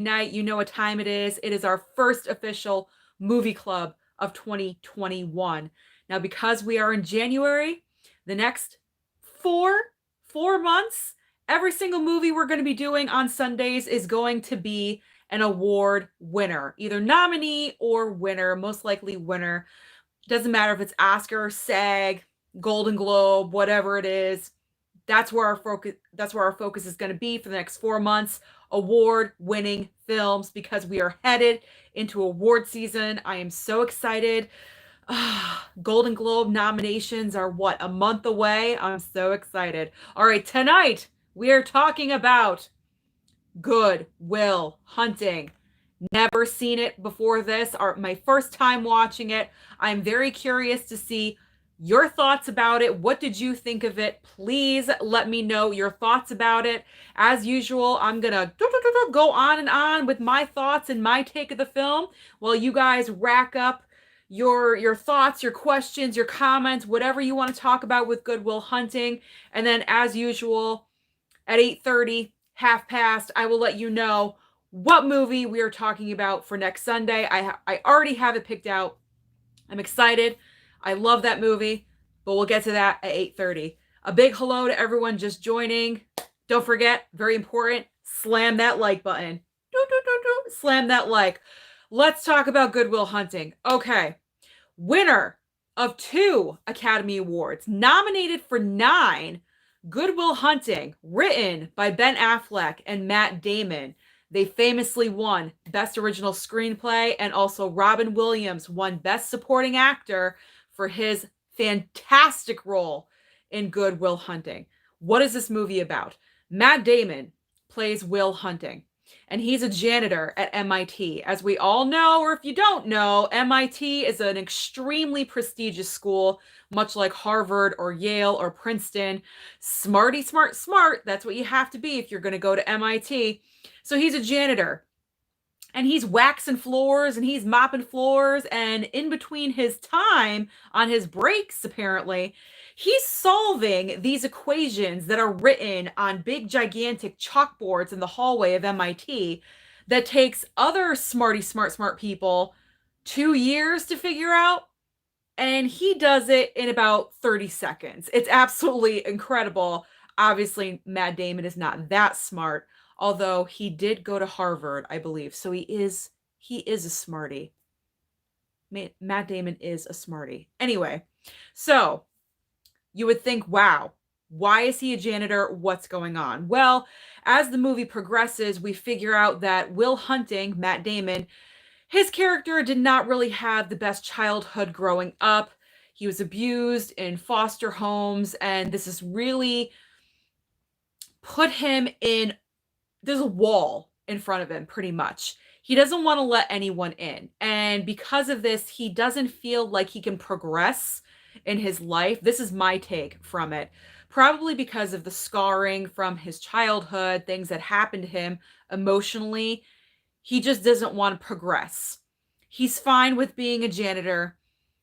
night, you know what time it is. It is our first official movie club of 2021. Now, because we are in January, the next four four months, every single movie we're going to be doing on Sundays is going to be an award winner, either nominee or winner, most likely winner. Doesn't matter if it's Oscar, SAG, Golden Globe, whatever it is. That's where our focus is going to be for the next 4 months. Award winning films, because we are headed into award season. I am so excited. Golden Globe nominations are what, a month away? I'm so excited. All right, tonight we are talking about Good Will Hunting. Never seen it before this, or my first time watching it. I'm very curious to see your thoughts about it. What did you think of it? Please let me know your thoughts about it. As usual, I'm gonna go on and on with my thoughts and my take of the film while you guys rack up your thoughts, your questions, your comments, whatever you want to talk about with Good Will Hunting. And then, as usual, at 8:30, half past, I will let you know what movie we are talking about for next Sunday. I already have it picked out. I'm excited. I love that movie, but we'll get to that at 8:30. A big hello to everyone just joining. Don't forget, very important, slam that like button. Slam that like. Let's talk about Good Will Hunting. Okay. Winner of 2 Academy Awards, nominated for 9, Good Will Hunting, written by Ben Affleck and Matt Damon. They famously won Best Original Screenplay, and also Robin Williams won Best Supporting Actor for his fantastic role in Good Will Hunting. What is this movie about? Matt Damon plays Will Hunting, and he's a janitor at MIT. As we all know, or if you don't know, MIT is an extremely prestigious school, much like Harvard or Yale or Princeton. Smarty, smart, smart. That's what you have to be if you're going to go to MIT. So he's a janitor, and he's waxing floors and he's mopping floors, and in between his time on his breaks, apparently, he's solving these equations that are written on big gigantic chalkboards in the hallway of MIT that takes other smarty smart people 2 years to figure out, and he does it in about 30 seconds. It's absolutely incredible. Obviously, Matt Damon is not that smart, although he did go to Harvard, I believe. So he is a smarty. Matt Damon is a smarty. Anyway, so you would think, wow, why is he a janitor? What's going on? Well, as the movie progresses, we figure out that Will Hunting, Matt Damon, his character did not really have the best childhood growing up. He was abused in foster homes, and this has really put him in, there's a wall in front of him, pretty much. He doesn't want to let anyone in. And because of this, he doesn't feel like he can progress in his life. This is my take from it. Probably because of the scarring from his childhood, things that happened to him emotionally. He just doesn't want to progress. He's fine with being a janitor.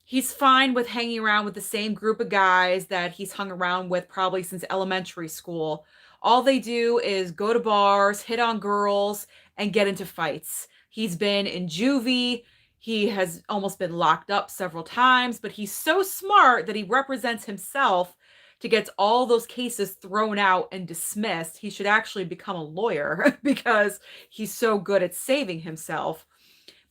He's fine with hanging around with the same group of guys that he's hung around with probably since elementary school. All they do is go to bars, hit on girls, and get into fights. He's been in juvie. He has almost been locked up several times, but he's so smart that he represents himself to get all those cases thrown out and dismissed. He should actually become a lawyer because he's so good at saving himself.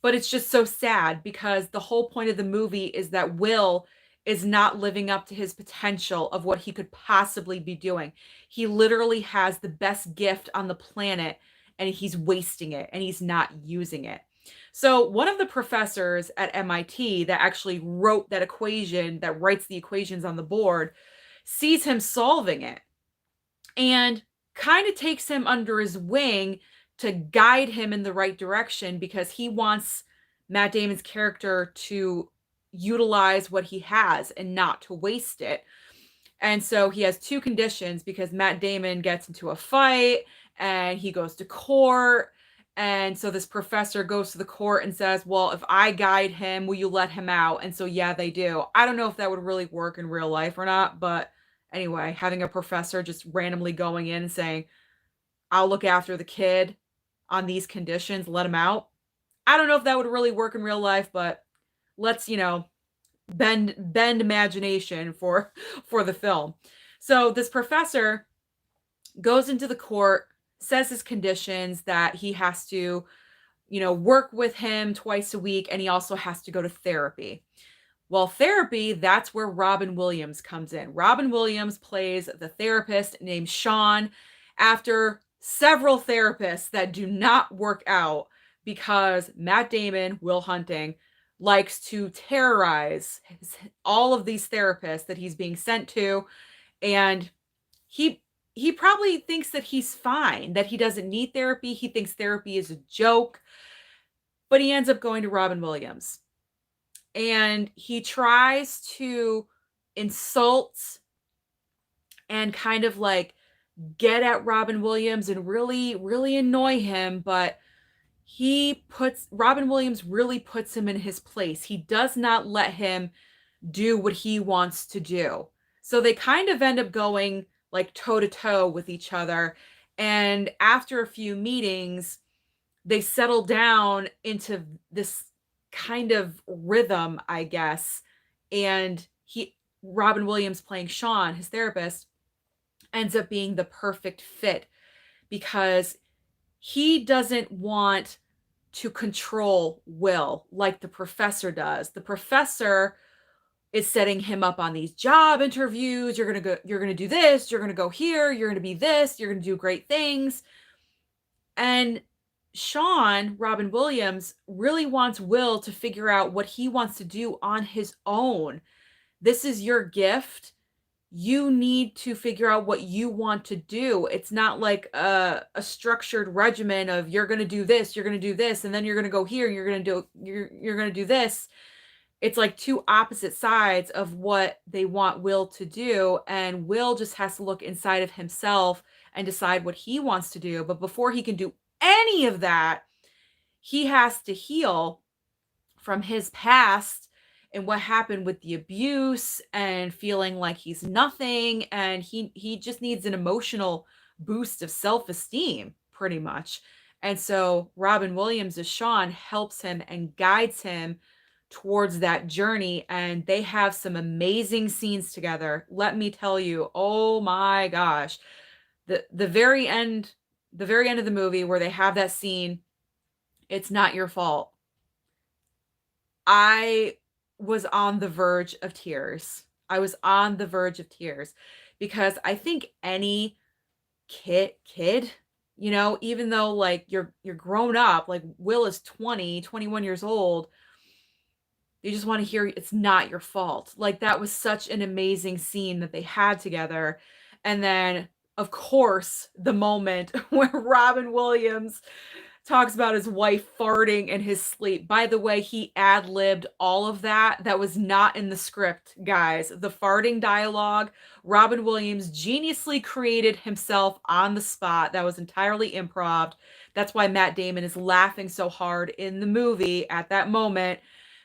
But it's just so sad because the whole point of the movie is that Will is not living up to his potential of what he could possibly be doing. He literally has the best gift on the planet, and he's wasting it, and he's not using it. So one of the professors at MIT that actually wrote that equation, that writes the equations on the board, sees him solving it and kind of takes him under his wing to guide him in the right direction, because he wants Matt Damon's character to utilize what he has and not to waste it. And so he has 2 conditions, because Matt Damon gets into a fight and he goes to court. And so this professor goes to the court and says, well, if I guide him, will you let him out? And so, yeah, they do. I don't know if that would really work in real life or not. But anyway, having a professor just randomly going in and saying, I'll look after the kid. on these conditions, let him out. I don't know if that would really work in real life, but let's, bend imagination for for the film. So this professor goes into the court, says his conditions that he has to, work with him twice a week, and he also has to go to therapy. Well, therapy, that's where Robin Williams comes in. Robin Williams plays the therapist named Sean after several therapists that do not work out because Matt Damon, Will Hunting, likes to terrorize all of these therapists that he's being sent to. And he he probably thinks that he's fine, that he doesn't need therapy. He thinks therapy is a joke, but he ends up going to Robin Williams. And he tries to insult and kind of like get at Robin Williams and really, really annoy him, but Robin Williams really puts him in his place. He does not let him do what he wants to do. So they kind of end up going like toe to toe with each other. And after a few meetings, they settle down into this kind of rhythm, I guess. And Robin Williams playing Sean, his therapist, ends up being the perfect fit because he doesn't want to control Will like the professor does. The professor is setting him up on these job interviews. You're going to do this, you're going to go here, you're going to be this, you're going to do great things. And Sean, Robin Williams, really wants Will to figure out what he wants to do on his own. This is your gift. You need to figure out what you want to do. It's not like a structured regimen of you're going to do this, you're going to do this, and then you're going to go here, you're going to do this. It's like two opposite sides of what they want Will to do, and Will just has to look inside of himself and decide what he wants to do. But before he can do any of that, he has to heal from his past and what happened with the abuse and feeling like he's nothing, and he just needs an emotional boost of self-esteem pretty much. And so Robin Williams as Sean helps him and guides him towards that journey, and they have some amazing scenes together. Let me tell you, oh my gosh. The very end of the movie where they have that scene, it's not your fault. I was on the verge of tears. I was on the verge of tears because I think any kid, even though like you're grown up, like Will is 20, 21 years old, you just want to hear it's not your fault. Like that was such an amazing scene that they had together. And then of course, the moment where Robin Williams talks about his wife farting in his sleep. By the way, he ad-libbed all of that. That was not in the script, guys. The farting dialogue, Robin Williams geniusly created himself on the spot. That was entirely improv. That's why Matt Damon is laughing so hard in the movie at that moment,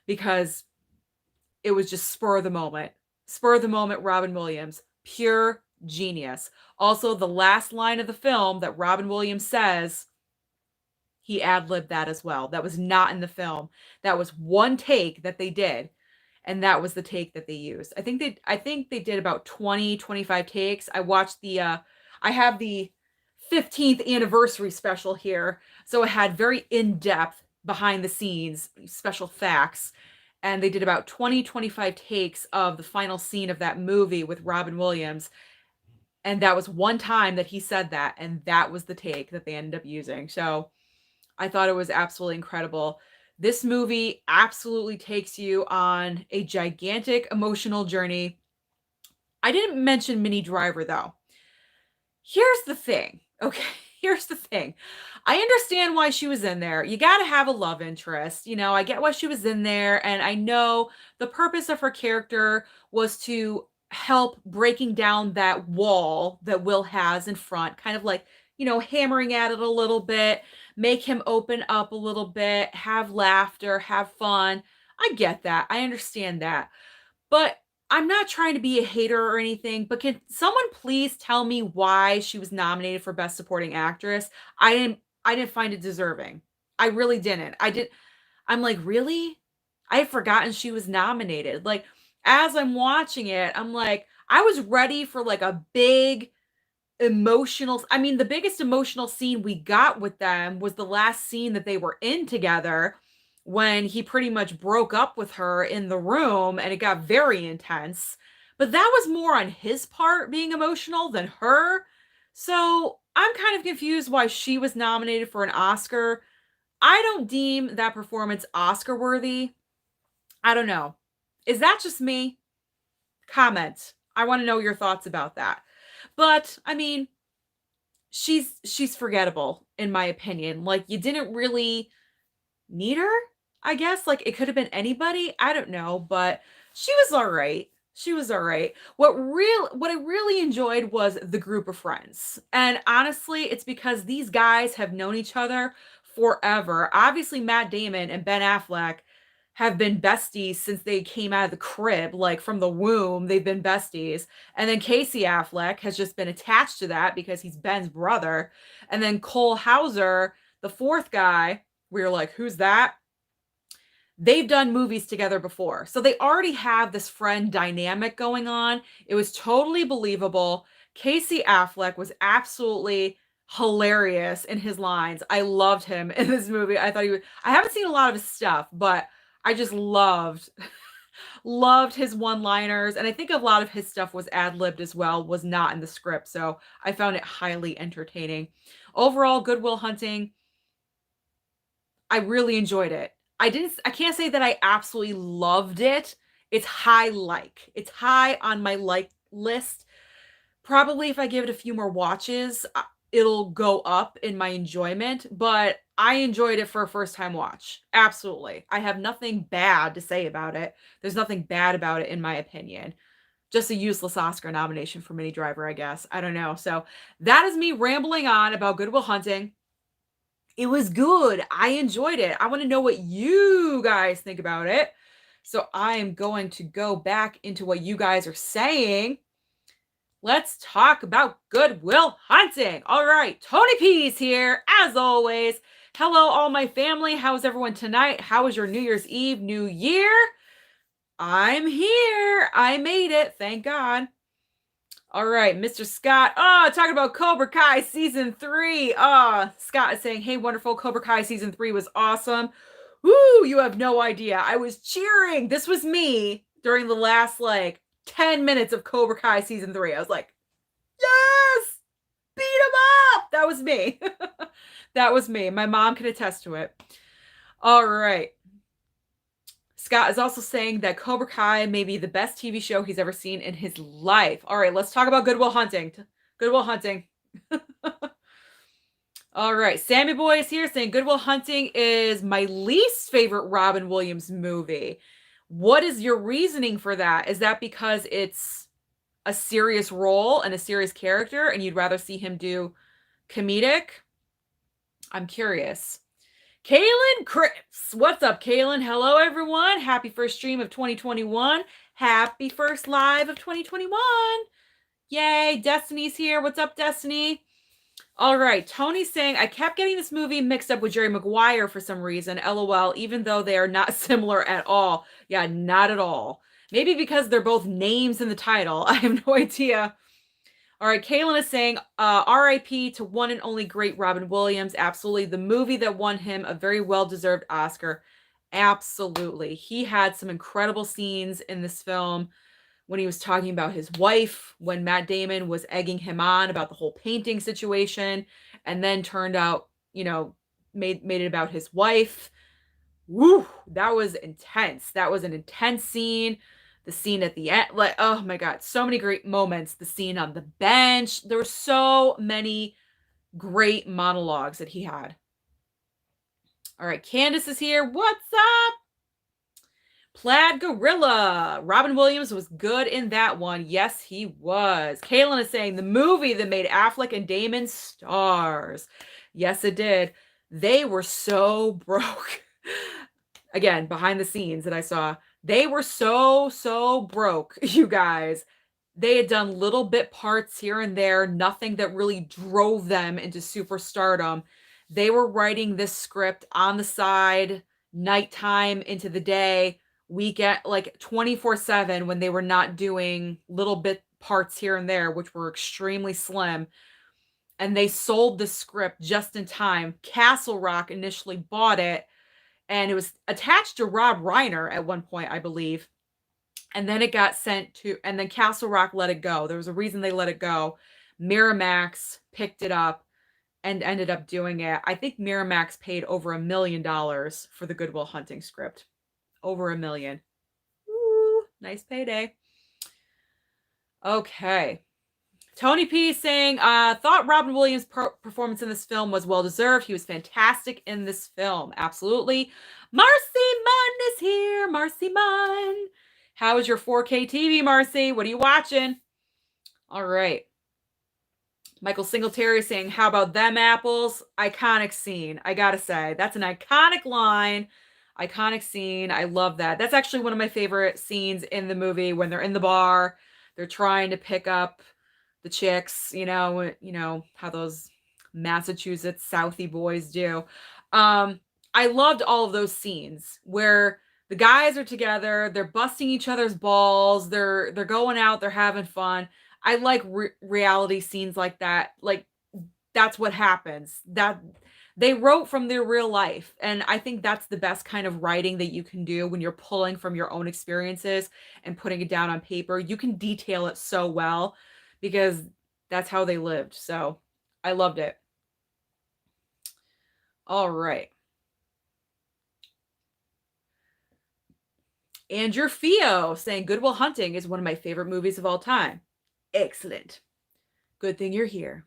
because it was just spur of the moment. Spur of the moment, Robin Williams. Pure genius. Also, the last line of the film that Robin Williams says, he ad-libbed that as well. That was not in the film. That was one take that they did, and that was the take that they used. I think they did about 20, 25 takes. I have the 15th anniversary special here, so it had very in-depth behind the scenes special facts, and they did about 20, 25 takes of the final scene of that movie with Robin Williams. And that was one time that he said that, and that was the take that they ended up using. So I thought it was absolutely incredible. This movie absolutely takes you on a gigantic emotional journey. I didn't mention Minnie Driver, though. Here's the thing, okay? Here's the thing. I understand why she was in there. You got to have a love interest. I get why she was in there, and I know the purpose of her character was to help breaking down that wall that Will has in front, kind of like, hammering at it a little bit, make him open up a little bit, have laughter, have fun. I get that. I understand that. But I'm not trying to be a hater or anything, but can someone please tell me why she was nominated for Best Supporting Actress? I didn't find it deserving. I really didn't. I'm like, really? I had forgotten she was nominated. Like, as I'm watching it, I'm like, I was ready for like a big emotional, I mean, the biggest emotional scene we got with them was the last scene that they were in together when he pretty much broke up with her in the room and it got very intense. But that was more on his part being emotional than her. So I'm kind of confused why she was nominated for an Oscar. I don't deem that performance Oscar worthy. I don't know. Is that just me? Comment. I want to know your thoughts about that. But I mean, she's forgettable in my opinion. Like you didn't really need her, I guess. Like it could have been anybody. I don't know, but she was all right. She was all right. What I really enjoyed was the group of friends. And honestly, it's because these guys have known each other forever. Obviously, Matt Damon and Ben Affleck have been besties since they came out of the crib, like from the womb, they've been besties. And then Casey Affleck has just been attached to that because he's Ben's brother. And then Cole Hauser, the fourth guy, we were like, who's that? They've done movies together before. So they already have this friend dynamic going on. It was totally believable. Casey Affleck was absolutely hilarious in his lines. I loved him in this movie. I thought I haven't seen a lot of his stuff, but I just loved his one-liners. And I think a lot of his stuff was ad-libbed as well, was not in the script. So I found it highly entertaining. Overall, Good Will Hunting, I really enjoyed it. I can't say that I absolutely loved it. It's high like. It's high on my like list. Probably if I give it a few more watches, it'll go up in my enjoyment, but I enjoyed it for a first time watch. Absolutely. I have nothing bad to say about it. There's nothing bad about it in my opinion. Just a useless Oscar nomination for Minnie Driver, I guess. I don't know. So that is me rambling on about Good Will Hunting. It was good. I enjoyed it. I want to know what you guys think about it. So I am going to go back into what you guys are saying. Let's talk about Good Will Hunting. All right, Tony P's here, as always. Hello, all my family. How's everyone tonight? How was your New Year's Eve, New Year? I'm here. I made it. Thank God. All right, Mr. Scott. Oh, talking about Cobra Kai season 3. Scott is saying, hey, wonderful. Cobra Kai season 3 was awesome. Woo, you have no idea. I was cheering. This was me during the last 10 minutes of Cobra Kai season 3. I was like, yes, beat him up. That was me. That was me. My mom can attest to it. All right. Scott is also saying that Cobra Kai may be the best TV show he's ever seen in his life. All right, let's talk about Good Will Hunting. Good Will Hunting. All right, Sammy Boy is here saying Good Will Hunting is my least favorite Robin Williams movie. What is your reasoning for that? Is that because it's a serious role and a serious character and you'd rather see him do comedic? I'm curious. Kaylin Cripps. What's up, Kaylin? Hello, everyone. Happy first stream of 2021. Happy first live of 2021. Yay, Destiny's here. What's up, Destiny? All right, Tony's saying, I kept getting this movie mixed up with Jerry Maguire for some reason. LOL, even though they are not similar at all. Yeah, not at all. Maybe because they're both names in the title. I have no idea. All right, Kaylin is saying, RIP to one and only great Robin Williams. Absolutely. The movie that won him a very well-deserved Oscar. Absolutely. He had some incredible scenes in this film when he was talking about his wife, when Matt Damon was egging him on about the whole painting situation, and then turned out, made it about his wife. Woo, that was intense. That was an intense scene. The scene at the end, oh my God, so many great moments. The scene on the bench. There were so many great monologues that he had. All right, Candace is here. What's up? Plaid Gorilla. Robin Williams was good in that one. Yes, he was. Kaylin is saying the movie that made Affleck and Damon stars. Yes, it did. They were so broke. Again, behind the scenes that I saw. They were so broke, you guys. They had done little bit parts here and there, nothing that really drove them into superstardom. They were writing this script on the side, nighttime into the day, weekend, like 24/7 when they were not doing little bit parts here and there, which were extremely slim. And they sold the script just in time. Castle Rock initially bought it, and it was attached to Rob Reiner at one point, I believe. And then it got sent to, and then Castle Rock let it go. There was a reason they let it go. Miramax picked it up and ended up doing it. I think Miramax paid over $1 million for the Good Will Hunting script. Over $1 million. Ooh, nice payday. Okay. Tony P saying, thought Robin Williams' performance in this film was well deserved. He was fantastic in this film. Absolutely. Marcy Munn is here. Marcy Munn. How is your 4K TV, Marcy? What are you watching? All right. Michael Singletary saying, how about them apples? Iconic scene. I gotta say, that's an iconic line. Iconic scene. I love that. That's actually one of my favorite scenes in the movie when they're in the bar. They're trying to pick up the chicks, you know how those Massachusetts Southie boys do. I loved all of those scenes where the guys are together, they're busting each other's balls, they're going out, they're having fun. I like reality scenes like that. Like that's what happens. That they wrote from their real life, and I think that's the best kind of writing that you can do when you're pulling from your own experiences and putting it down on paper. You can detail it so well because that's how they lived. So I loved it. All right. Andrew Fio saying Good Will Hunting is one of my favorite movies of all time. Excellent. Good thing you're here.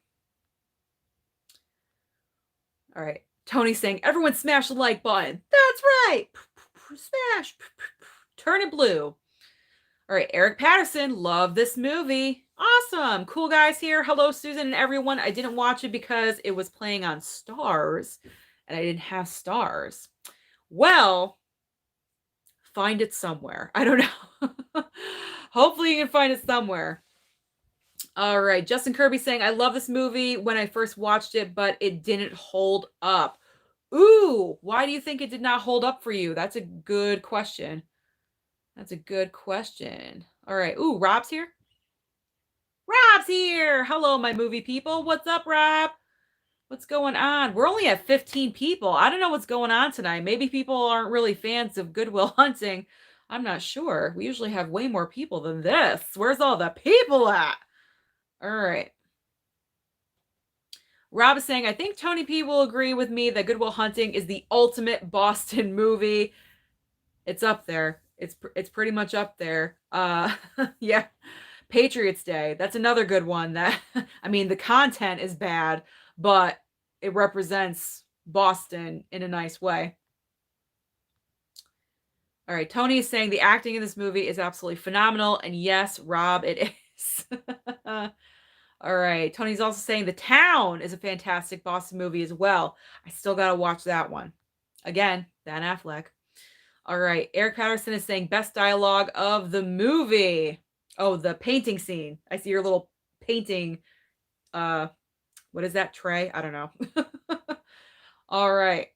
All right. Tony saying, everyone smash the like button. That's right. Smash. Turn it blue. All right. Eric Patterson, love this movie. Awesome. Cool guys here. Hello, Susan and everyone. I didn't watch it because it was playing on Stars and I didn't have Stars. Well, find it somewhere. I don't know. Hopefully you can find it somewhere. All right. Justin Kirby saying, I love this movie when I first watched it, but it didn't hold up. Ooh, why do you think it did not hold up for you? That's a good question. That's a good question. All right. Ooh, Rob's here. Rob's here. Hello, my movie people. What's up, Rob? What's going on? We're only at 15 people. I don't know what's going on tonight. Maybe people aren't really fans of Good Will Hunting. I'm not sure. We usually have way more people than this. Where's all the people at? All right. Rob is saying, I think Tony P will agree with me that Good Will Hunting is the ultimate Boston movie. It's up there. It's pretty much up there. Yeah. Patriots Day. That's another good one that, I mean, the content is bad, but it represents Boston in a nice way. All right. Tony is saying the acting in this movie is absolutely phenomenal. And yes, Rob, it is. All right. Tony's also saying The Town is a fantastic Boston movie as well. I still got to watch that one. Again, Ben Affleck. All right. Eric Patterson is saying best dialogue of the movie. Oh, the painting scene. I see your little painting. What is that, tray? I don't know. All right.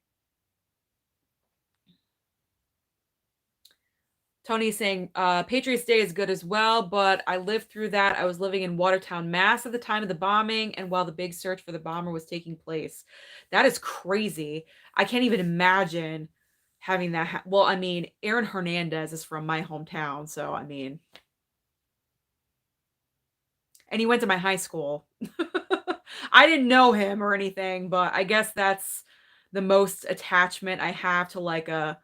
Tony's saying, Patriots Day is good as well, but I lived through that. I was living in Watertown, Mass at the time of the bombing and while the big search for the bomber was taking place. That is crazy. I can't even imagine having that. Well, I mean, Aaron Hernandez is from my hometown, so I mean, and he went to my high school. I didn't know him or anything, but I guess that's the most attachment I have to like a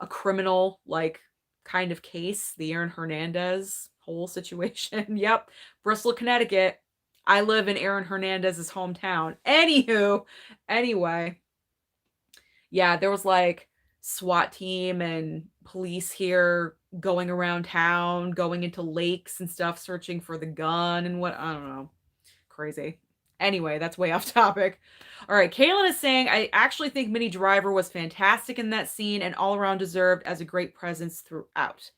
criminal like kind of case, the Aaron Hernandez whole situation. Yep. Bristol, Connecticut. I live in Aaron Hernandez's hometown. Anyway. Yeah, there was like SWAT team and police here going around town, going into lakes and stuff, searching for the gun and what, I don't know. Crazy. Anyway, that's way off topic. All right, Kaylin is saying, I actually think Minnie Driver was fantastic in that scene and all around deserved as a great presence throughout.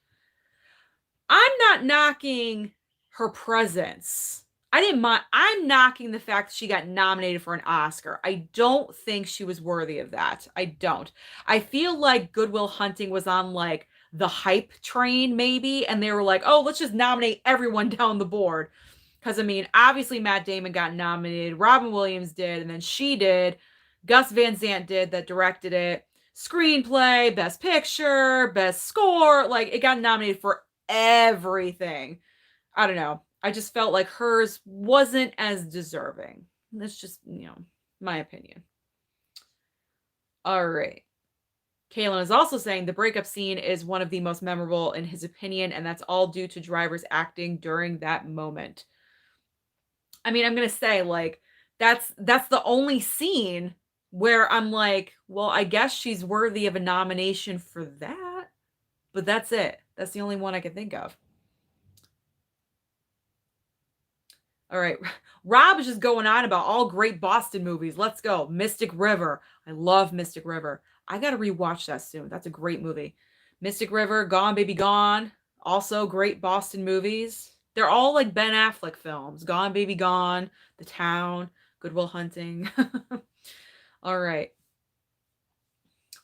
I'm not knocking her presence. I didn't mind. I'm knocking the fact that she got nominated for an Oscar. I don't think she was worthy of that. I don't. I feel like Good Will Hunting was on like the hype train, maybe, and they were like, oh, let's just nominate everyone down the board. Because, I mean, obviously Matt Damon got nominated, Robin Williams did, and then she did. Gus Van Sant did, that directed it. Screenplay, Best Picture, Best Score. Like, it got nominated for everything. I don't know. I just felt like hers wasn't as deserving. That's just, my opinion. All right. Kalen is also saying the breakup scene is one of the most memorable in his opinion, and that's all due to Driver's acting during that moment. I mean, I'm gonna say, like, that's the only scene where I'm like, well, I guess she's worthy of a nomination for that. But that's it. That's the only one I can think of. All right. Rob is just going on about all great Boston movies. Let's go. Mystic River. I love Mystic River. I got to rewatch that soon. That's a great movie. Mystic River, Gone Baby Gone. Also great Boston movies. They're all like Ben Affleck films. Gone Baby Gone, The Town, Good Will Hunting. All right.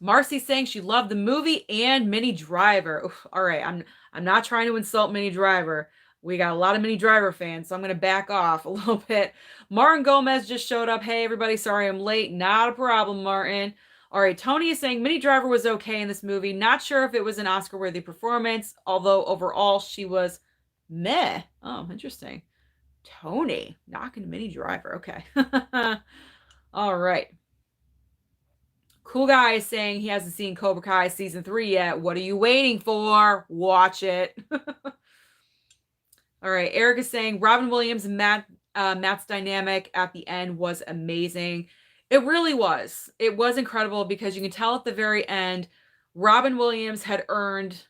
Marcy saying she loved the movie and Minnie Driver. Oof, all right. I'm not trying to insult Minnie Driver. We got a lot of Minnie Driver fans, so I'm going to back off a little bit. Martin Gomez just showed up. Hey, everybody, sorry I'm late. Not a problem, Martin. All right, Tony is saying Minnie Driver was okay in this movie. Not sure if it was an Oscar-worthy performance, although overall she was meh. Oh, interesting. Tony, knocking Minnie Driver. Okay. All right. Cool Guy is saying he hasn't seen Cobra Kai season 3 yet. What are you waiting for? Watch it. All right. Eric is saying Robin Williams and Matt's dynamic at the end was amazing. It really was. It was incredible because you can tell at the very end, Robin Williams had earned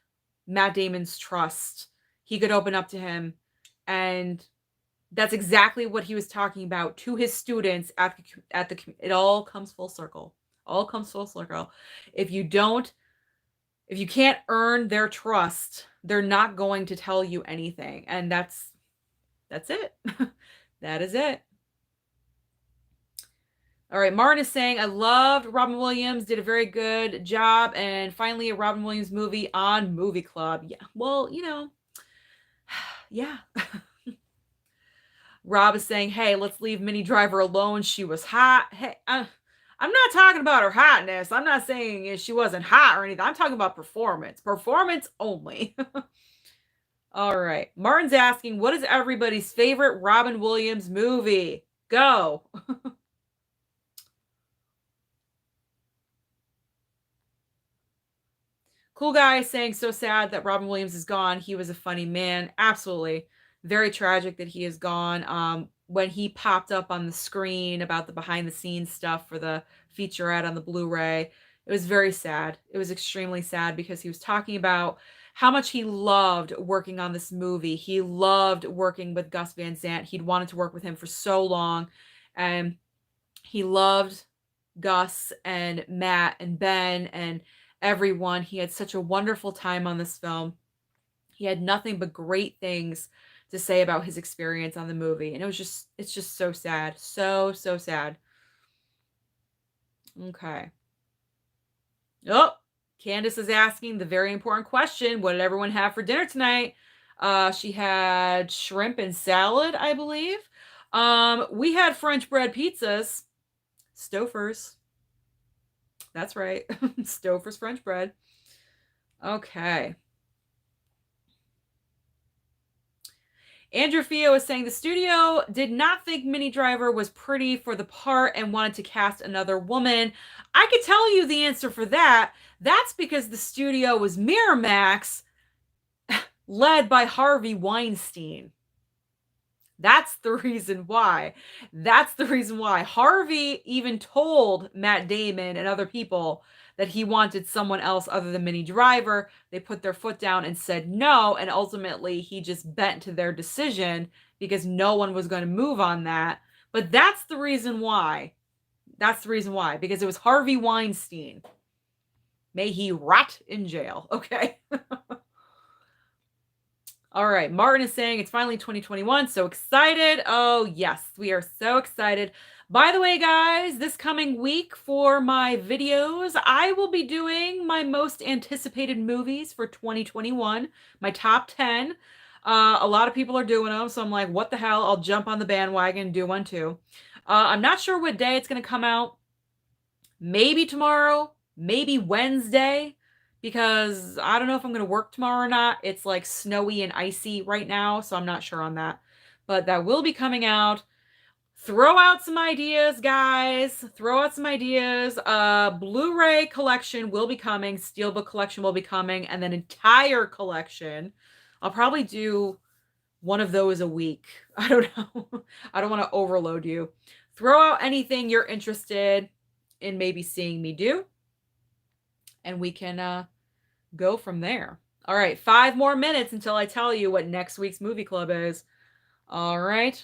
Matt Damon's trust. He could open up to him. And that's exactly what he was talking about to his students at the it all comes full circle. All comes full circle. If you can't earn their trust, they're not going to tell you anything. And that's it. That is it. All right, Martin is saying, I loved Robin Williams, did a very good job, and finally a Robin Williams movie on Movie Club. Yeah, well, yeah. Rob is saying, hey, let's leave Minnie Driver alone. She was hot. Hey, I'm not talking about her hotness. I'm not saying she wasn't hot or anything. I'm talking about performance. Performance only. All right. Martin's asking, what is everybody's favorite Robin Williams movie? Go. Cool Guy is saying, so sad that Robin Williams is gone. He was a funny man. Absolutely. Very tragic that he is gone. When he popped up on the screen about the behind the scenes stuff for the featurette on the Blu-ray, it was very sad. It was extremely sad because he was talking about how much he loved working on this movie. He loved working with Gus Van Sant. He'd wanted to work with him for so long. And he loved Gus and Matt and Ben and everyone. He had such a wonderful time on this film. He had nothing but great things to say about his experience on the movie. And it's just so sad. So sad. Okay. Oh, Candace is asking the very important question. What did everyone have for dinner tonight? She had shrimp and salad, I believe. We had French bread pizzas. Stouffer's. That's right. Stouffer's French bread. Okay. Andrew Fio is saying the studio did not think Minnie Driver was pretty for the part and wanted to cast another woman. I could tell you the answer for that. That's because the studio was Miramax, led by Harvey Weinstein. That's the reason why. That's the reason why. Harvey even told Matt Damon and other people that he wanted someone else other than Minnie Driver. They put their foot down and said no, and ultimately he just bent to their decision because no one was going to move on that. But that's the reason why. That's the reason why. Because it was Harvey Weinstein. May he rot in jail. Okay. All right. Martin is saying it's finally 2021. So excited. Oh, yes. We are so excited. By the way, guys, this coming week for my videos, I will be doing my most anticipated movies for 2021, my top 10. A lot of people are doing them. So I'm like, what the hell? I'll jump on the bandwagon and do one too. I'm not sure what day it's going to come out. Maybe tomorrow, maybe Wednesday, because I don't know if I'm going to work tomorrow or not. It's like snowy and icy right now, so I'm not sure on that. But that will be coming out. Throw out some ideas, guys. Throw out some ideas. Blu-ray collection will be coming. Steelbook collection will be coming. And then entire collection. I'll probably do one of those a week. I don't know. I don't want to overload you. Throw out anything you're interested in maybe seeing me do, and we can go from there. All right, 5 more minutes until I tell you what next week's movie club is. All right.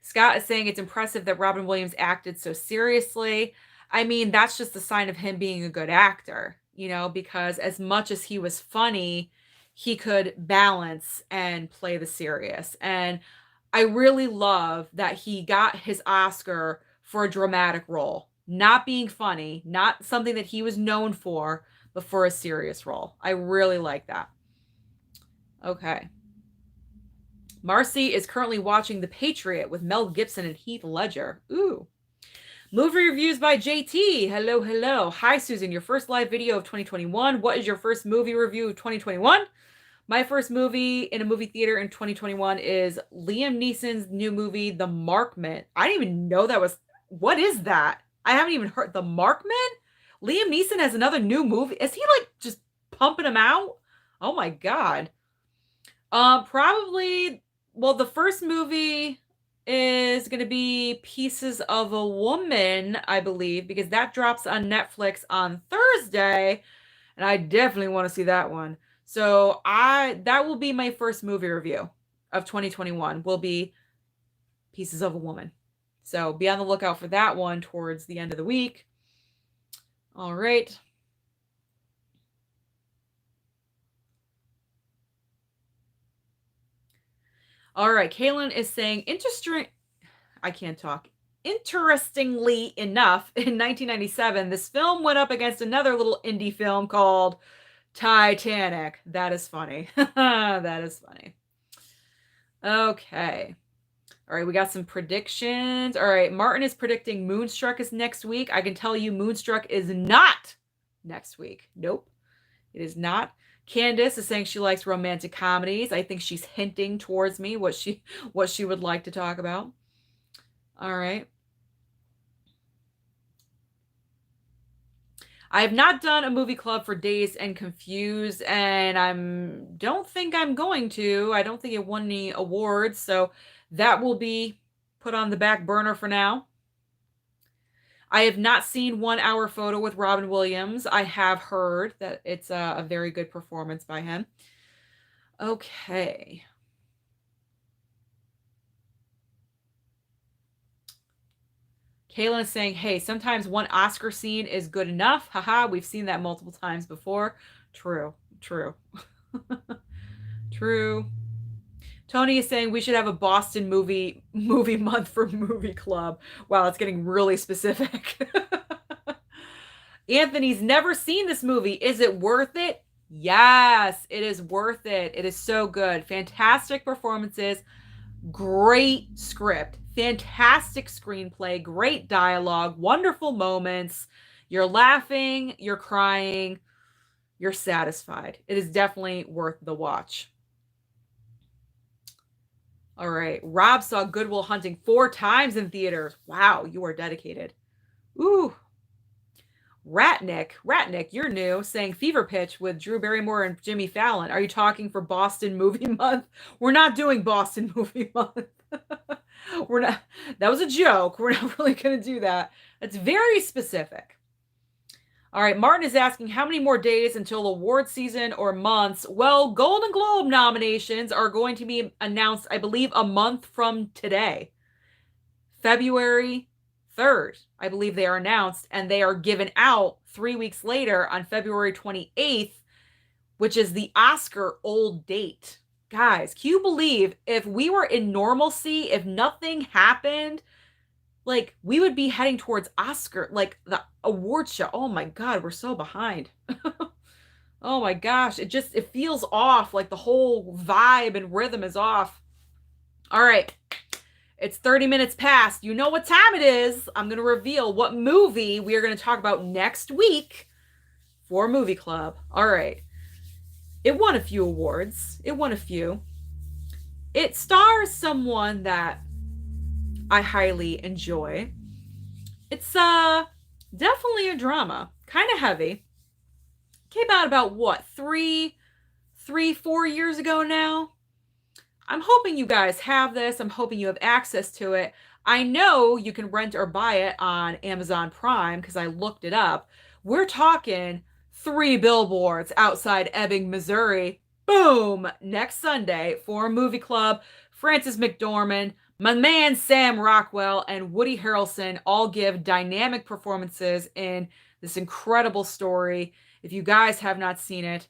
Scott is saying it's impressive that Robin Williams acted so seriously. I mean, that's just a sign of him being a good actor, because as much as he was funny, he could balance and play the serious. And I really love that he got his Oscar for a dramatic role, not being funny, not something that he was known for, but for a serious role. I really like that. Okay. Marcy is currently watching The Patriot with Mel Gibson and Heath Ledger. Ooh. Movie reviews by JT. Hello, hello. Hi, Susan. Your first live video of 2021. What is your first movie review of 2021? My first movie in a movie theater in 2021 is Liam Neeson's new movie, The Markman. I didn't even know that was... What is that? I haven't even heard... The Markman? Liam Neeson has another new movie? Is he like just pumping them out? Oh my God. Probably... Well, the first movie is going to be Pieces of a Woman, I believe, because that drops on Netflix on Thursday, and I definitely want to see that one. So that will be my first movie review of 2021, will be Pieces of a Woman. So be on the lookout for that one towards the end of the week. All right. All right. Kaylin is saying, I can't talk. Interestingly enough, in 1997, this film went up against another little indie film called Titanic. That is funny. That is funny. Okay. All right, we got some predictions. All right, Martin is predicting Moonstruck is next week. I can tell you Moonstruck is not next week. Nope, it is not. Candace is saying she likes romantic comedies. I think she's hinting towards me what she would like to talk about. All right. I have not done a movie club for Dazed and Confused, and don't think I'm going to. I don't think it won any awards, so that will be put on the back burner for now. I have not seen 1 Hour Photo with Robin Williams. I have heard that it's a very good performance by him. Okay. Kaylin is saying, hey, sometimes one Oscar scene is good enough. Haha, we've seen that multiple times before. True. True. True. Tony is saying we should have a Boston movie month for movie club. Wow, it's getting really specific. Anthony's never seen this movie. Is it worth it? Yes, it is worth it. It is so good. Fantastic performances. Great script. Fantastic screenplay. Great dialogue. Wonderful moments. You're laughing. You're crying. You're satisfied. It is definitely worth the watch. All right. Rob saw Good Will Hunting 4 times in theaters. Wow, you are dedicated. Ooh. Ratnick, you're new, saying Fever Pitch with Drew Barrymore and Jimmy Fallon. Are you talking for Boston Movie Month? We're not doing Boston Movie Month. We're not. That was a joke. We're not really going to do that. It's very specific. All right, Martin is asking how many more days until award season or months? Well, Golden Globe nominations are going to be announced, I believe, a month from today. February 3rd, I believe they are announced, and they are given out 3 weeks later on February 28th, which is the Oscar old date. guys, can you believe if we were in normalcy, if nothing happened, like we would be heading towards Oscar, like the award show. Oh my God, we're so behind. Oh my gosh, it feels off. Like the whole vibe and rhythm is off. All right. It's 30 minutes past. You know what time it is. I'm going to reveal what movie we are going to talk about next week for Movie Club. All right. It won a few awards. It won a few. It stars someone that I highly enjoy. It's definitely a drama. Kind of heavy. Came out about what, 4 years ago now? I'm hoping you guys have this. I'm hoping you have access to it. I know you can rent or buy it on Amazon Prime because I looked it up. We're talking 3 billboards outside Ebbing, Missouri. Boom! Next Sunday for Movie Club. Frances McDormand, my man Sam Rockwell, and Woody Harrelson all give dynamic performances in this incredible story. If you guys have not seen it,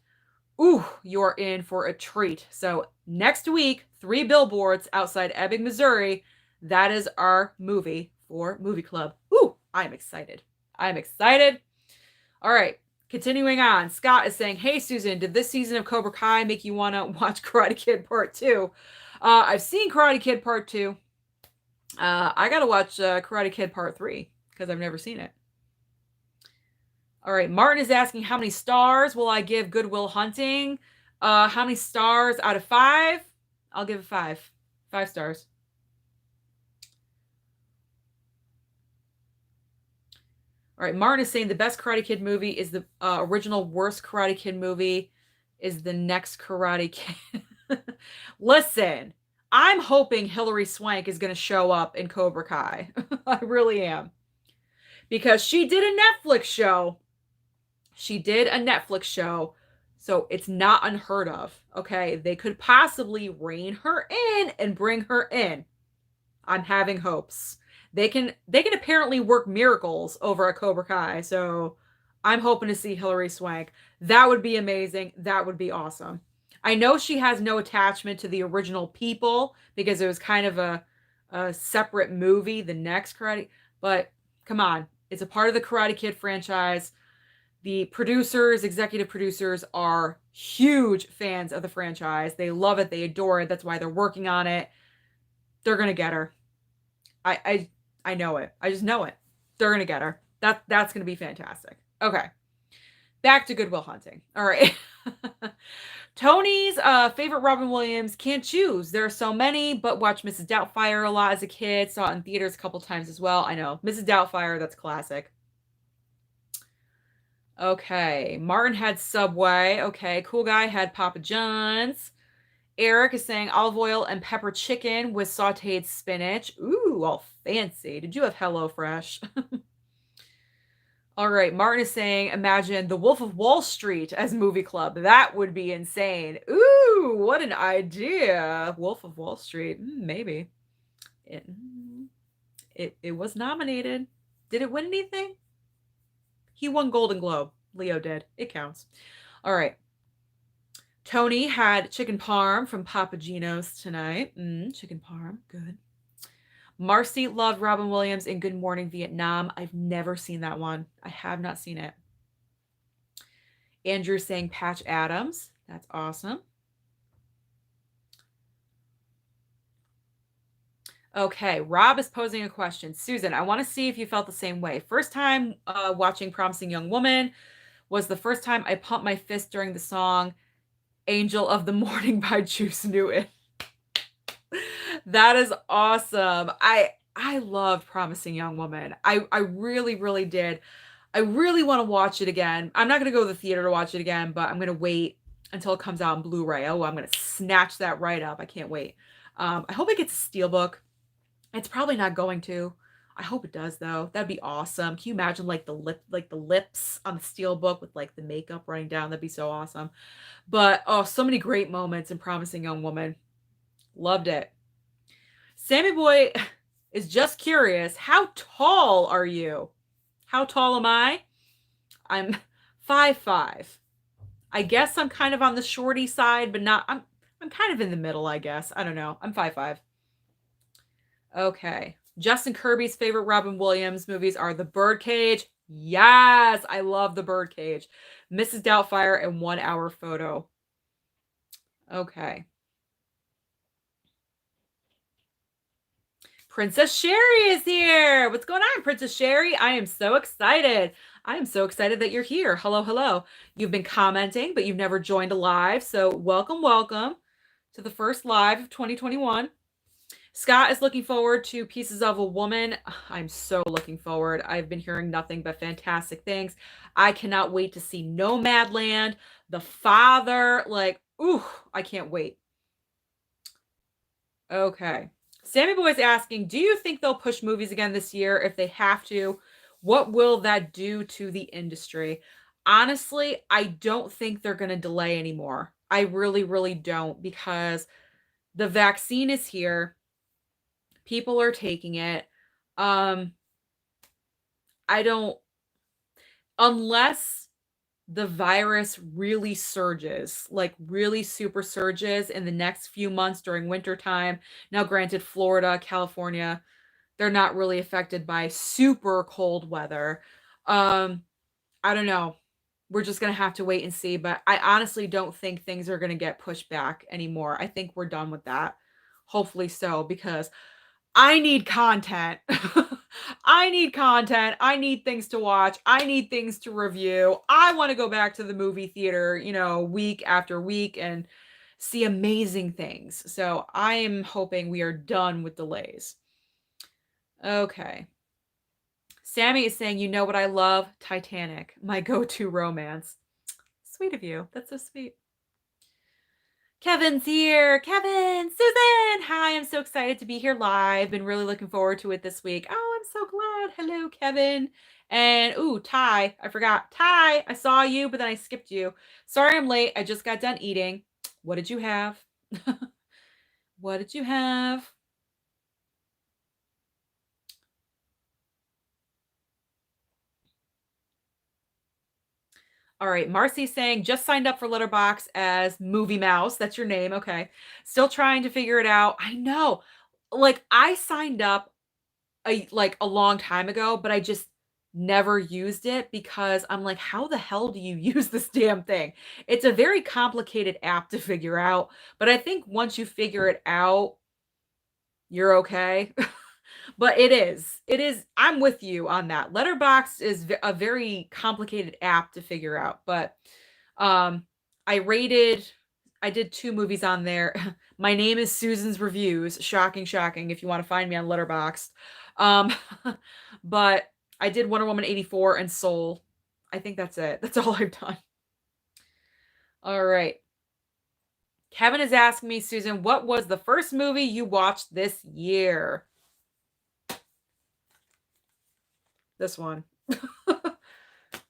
ooh, you're in for a treat. So next week, 3 billboards outside Ebbing, Missouri. That is our movie for Movie Club. Ooh, I'm excited. I'm excited. All right, continuing on. Scott is saying, hey, Susan, did this season of Cobra Kai make you want to watch Karate Kid Part 2? I've seen Karate Kid Part 2. I got to watch Karate Kid Part 3 because I've never seen it. All right, Martin is asking, how many stars will I give Good Will Hunting? How many stars out of 5? I'll give it 5. 5 stars. All right, Martin is saying the best Karate Kid movie is the original. Worst Karate Kid movie is the next Karate Kid. Listen, I'm hoping Hilary Swank is going to show up in Cobra Kai. I really am. Because she did a Netflix show. So it's not unheard of, okay? They could possibly rein her in and bring her in. I'm having hopes. They can apparently work miracles over at Cobra Kai, so I'm hoping to see Hilary Swank. That would be amazing. That would be awesome. I know she has no attachment to the original people because it was kind of a separate movie, the next Karate, but come on. It's a part of the Karate Kid franchise. The producers, executive producers, are huge fans of the franchise. They love it. They adore it. That's why they're working on it. They're going to get her. I know it. I just know it. They're going to get her. That's going to be fantastic. Okay. Back to Good Will Hunting. All right. Tony's favorite Robin Williams, can't choose. There are so many, but watched Mrs. Doubtfire a lot as a kid. Saw it in theaters a couple times as well. I know. Mrs. Doubtfire, that's classic. Okay. Martin had Subway. Okay. Cool Guy had Papa John's. Eric is saying olive oil and pepper chicken with sauteed spinach. Ooh, all fancy. Did you have HelloFresh? All right. Martin is saying, imagine The Wolf of Wall Street as movie club. That would be insane. Ooh, what an idea. Wolf of Wall Street. Maybe. It was nominated. Did it win anything? He won Golden Globe. Leo did. It counts. All right. Tony had chicken parm from Papa Gino's tonight. Chicken parm. Good. Marcy loved Robin Williams in Good Morning Vietnam. I've never seen that one. I have not seen it. Andrew saying Patch Adams. That's awesome. Okay, Rob is posing a question. Susan, I want to see if you felt the same way. First time watching Promising Young Woman was the first time I pumped my fist during the song Angel of the Morning by Juice Newton. That is awesome. I loved Promising Young Woman. I really, really did. I really want to watch it again. I'm not going to go to the theater to watch it again, but I'm going to wait until it comes out on Blu-ray. Oh, I'm going to snatch that right up. I can't wait. I hope it gets a steelbook. It's probably not going to. I hope it does though. That'd be awesome. Can you imagine like the lips on the steelbook with like the makeup running down? That'd be so awesome. But oh, so many great moments in Promising Young Woman. Loved it. Sammy Boy is just curious. How tall are you? How tall am I? I'm 5'5". I guess I'm kind of on the shorty side, but not. I'm I'm kind of in the middle, I guess. I don't know. I'm 5'5". Okay. Justin Kirby's favorite Robin Williams movies are The Birdcage. Yes, I love The Birdcage. Mrs. Doubtfire and 1 Hour Photo. Okay. Princess Sherry is here. What's going on, Princess Sherry? I am so excited. I am so excited that you're here. Hello, hello. You've been commenting, but you've never joined a live. So welcome, welcome to the first live of 2021. Scott is looking forward to Pieces of a Woman. I'm so looking forward. I've been hearing nothing but fantastic things. I cannot wait to see Nomadland, The Father. Like, ooh, I can't wait. Okay. Sammy Boy's asking, do you think they'll push movies again this year? If they have to, what will that do to the industry? Honestly, I don't think they're going to delay anymore. I really, really don't, because the vaccine is here. People are taking it. I don't, unless the virus really surges, like really super surges in the next few months during winter time. Now, granted, Florida, California, they're not really affected by super cold weather. I don't know. We're just going to have to wait and see. But I honestly don't think things are going to get pushed back anymore. I think we're done with that. Hopefully so, because I need content. I need content. I need things to watch. I need things to review. I want to go back to the movie theater, week after week and see amazing things. So I am hoping we are done with delays. Okay. Sammy is saying, you know what I love? Titanic, my go-to romance. Sweet of you. That's so sweet. Kevin's here. Kevin, Susan. Hi, I'm so excited to be here live. Been really looking forward to it this week. Oh, I'm so glad. Hello, Kevin. And ooh, Ty. I forgot. Ty, I saw you, but then I skipped you. Sorry I'm late. I just got done eating. What did you have? What did you have? All right, Marcy's saying, just signed up for Letterbox as Movie Mouse. That's your name. Okay. Still trying to figure it out. I know. Like, I signed up a long time ago, but I just never used it because I'm like, how the hell do you use this damn thing? It's a very complicated app to figure out, but I think once you figure it out, you're okay. But it is, I'm with you on that. Letterboxd is a very complicated app to figure out, but um I rated I did 2 movies on there. My name is Susan's Reviews. Shocking, shocking if you want to find me on Letterboxd. Um but I did Wonder Woman 84 and Soul. I think that's it. That's all I've done. All right. Kevin is asking me, Susan, what was the first movie you watched this year? This one.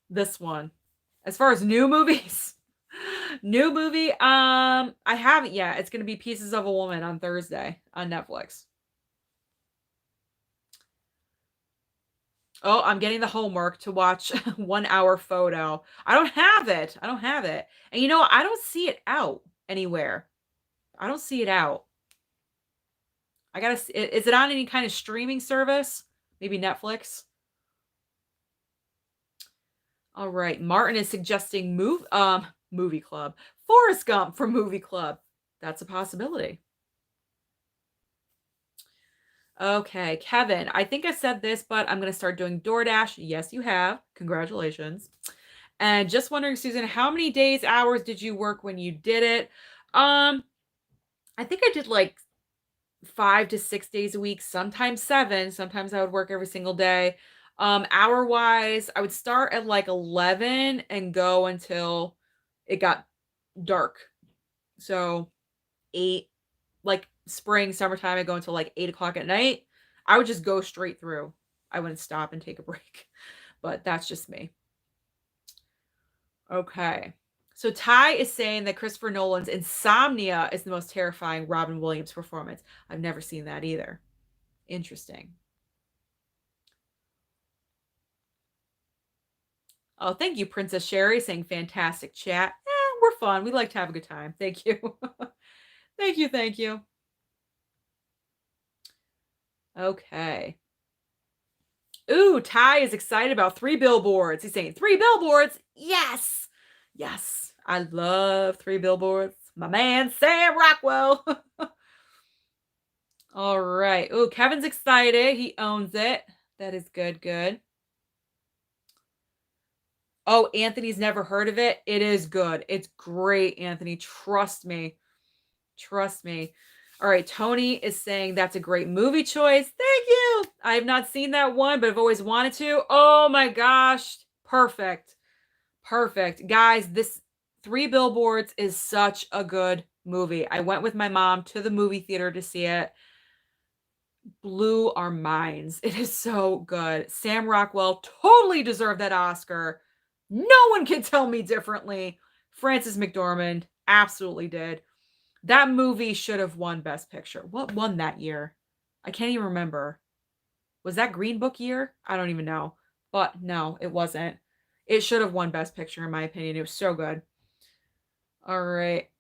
This one. As far as new movies, new movie, I haven't yet. It's gonna be Pieces of a Woman on Thursday on Netflix. Oh, I'm getting the homework to watch 1 Hour Photo. I don't have it. I don't have it. And I don't see it out anywhere. I don't see it out. I gotta see, is it on any kind of streaming service? Maybe Netflix? All right. Martin is suggesting movie club. Forrest Gump for movie club. That's a possibility. Okay, Kevin, I think I said this, but I'm going to start doing DoorDash. Yes, you have. Congratulations. And just wondering, Susan, how many days, hours did you work when you did it? I think I did like 5 to 6 days a week, sometimes 7. Sometimes I would work every single day. Hour wise, I would start at like 11 and go until it got dark. So 8, like spring, summertime, I go until like 8 o'clock at night. I would just go straight through. I wouldn't stop and take a break. But that's just me. Okay. So Ty is saying that Christopher Nolan's Insomnia is the most terrifying Robin Williams performance. I've never seen that either. Interesting. Oh, thank you, Princess Sherry, saying fantastic chat. We're fun. We like to have a good time. Thank you. Thank you, thank you. Okay. Ooh, Ty is excited about 3 billboards. He's saying, 3 billboards? Yes! Yes. I love 3 billboards. My man, Sam Rockwell. All right. Ooh, Kevin's excited. He owns it. That is good, good. Oh, Anthony's never heard of it. It is good. It's great, Anthony. Trust me. Trust me. All right, Tony is saying that's a great movie choice. Thank you. I have not seen that one, but I've always wanted to. Oh my gosh. Perfect. Perfect. Guys, this 3 Billboards is such a good movie. I went with my mom to the movie theater to see it. Blew our minds. It is so good. Sam Rockwell totally deserved that Oscar. No one can tell me differently. Frances McDormand absolutely did. That movie should have won Best Picture. What won that year? I can't even remember. Was that Green Book year? I don't even know. But no, it wasn't. It should have won Best Picture, in my opinion. It was so good. All right.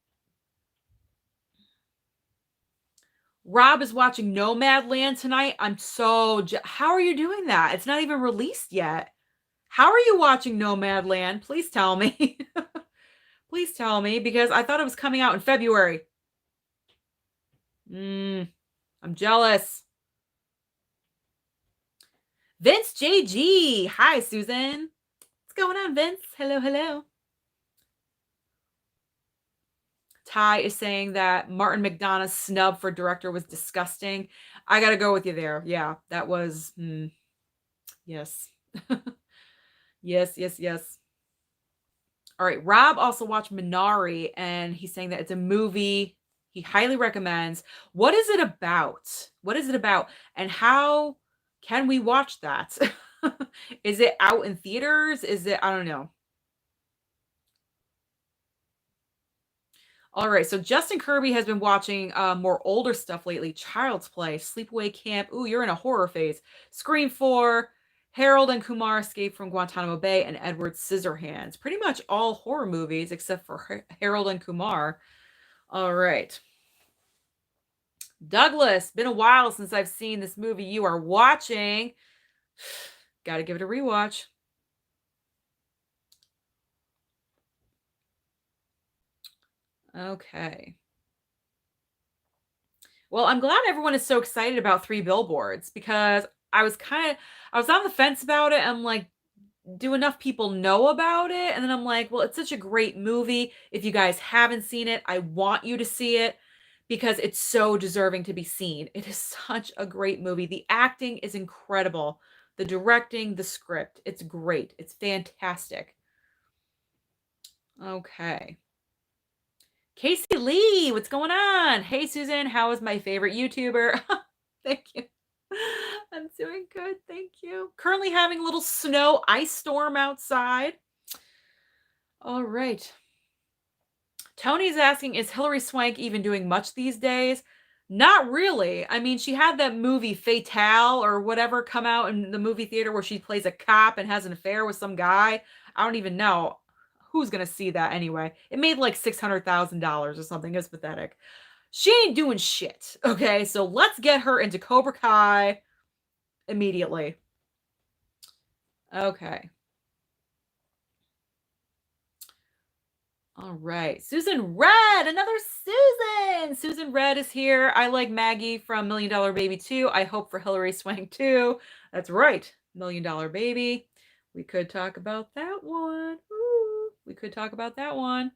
Rob is watching Nomadland tonight. I'm so how are you doing that? It's not even released yet. How are you watching Nomadland? Please tell me. Please tell me because I thought it was coming out in February. I'm jealous. Vince JG. Hi, Susan. What's going on, Vince? Hello, hello. Ty is saying that Martin McDonagh's snub for director was disgusting. I got to go with you there. Yeah, that was, yes. Yes, yes, yes. All right. Rob also watched Minari, and he's saying that it's a movie he highly recommends. What is it about? What is it about? And how can we watch that? Is it out in theaters? Is it, I don't know. All right, so Justin Kirby has been watching more older stuff lately. Child's Play, Sleepaway Camp. Ooh, you're in a horror phase. Scream 4, Harold and Kumar Escape from Guantanamo Bay, and Edward Scissorhands. Pretty much all horror movies except for Harold and Kumar. All right. Douglas, been a while since I've seen this movie you are watching. Got to give it a rewatch. Okay. Well, I'm glad everyone is so excited about 3 Billboards because I was on the fence about it. I'm like, do enough people know about it? And then I'm like, well, it's such a great movie. If you guys haven't seen it, I want you to see it because it's so deserving to be seen. It is such a great movie. The acting is incredible. The directing, the script, it's great. It's fantastic. Okay. Casey Lee, what's going on? Hey, Susan, how is my favorite YouTuber? Thank you. I'm doing good. Thank you. Currently having a little snow ice storm outside. All right. Tony's asking, is Hilary Swank even doing much these days? Not really. I mean, she had that movie Fatale or whatever come out in the movie theater where she plays a cop and has an affair with some guy. I don't even know. Who's going to see that anyway? It made like $600,000 or something. It's pathetic. She ain't doing shit. Okay, so let's get her into Cobra Kai immediately. Okay. All right. Susan Red, another Susan. Susan Red is here. I like Maggie from Million Dollar Baby too. I hope for Hilary Swank too. That's right. Million Dollar Baby. We could talk about that one. Ooh, we could talk about that one.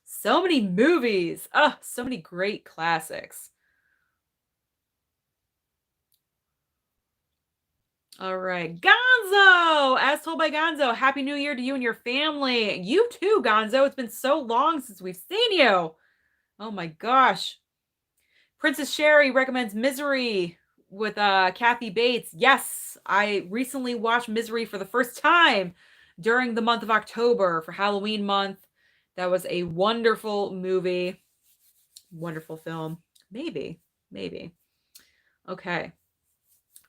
So many movies. Oh, so many great classics. All right. Gonzo, as told by Gonzo, Happy New Year to you and your family. You too, Gonzo. It's been so long since we've seen you. Oh my gosh. Princess Sherry recommends Misery with Kathy Bates. Yes, I recently watched Misery for the first time during the month of October for Halloween month. That was a wonderful movie. Wonderful film. Maybe. Okay.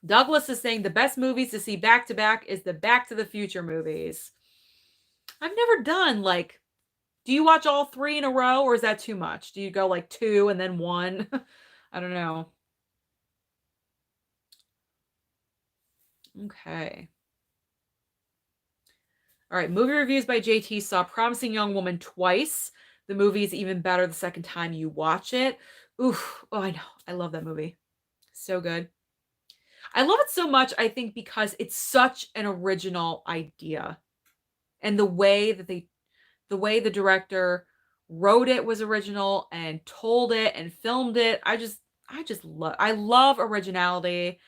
Douglas is saying the best movies to see back to back is the Back to the Future movies. I've never done like, Do you watch all 3 in a row, or is that too much? Do you go, like, 2 and then 1? I don't know. Okay. All right, movie reviews by JT. Saw Promising Young Woman twice. The movie is even better the second time you watch it. Oof. Oh, I know. I love that movie. So good. I love it so much, I think, because it's such an original idea. And the way the director wrote it was original and told it and filmed it. I love originality.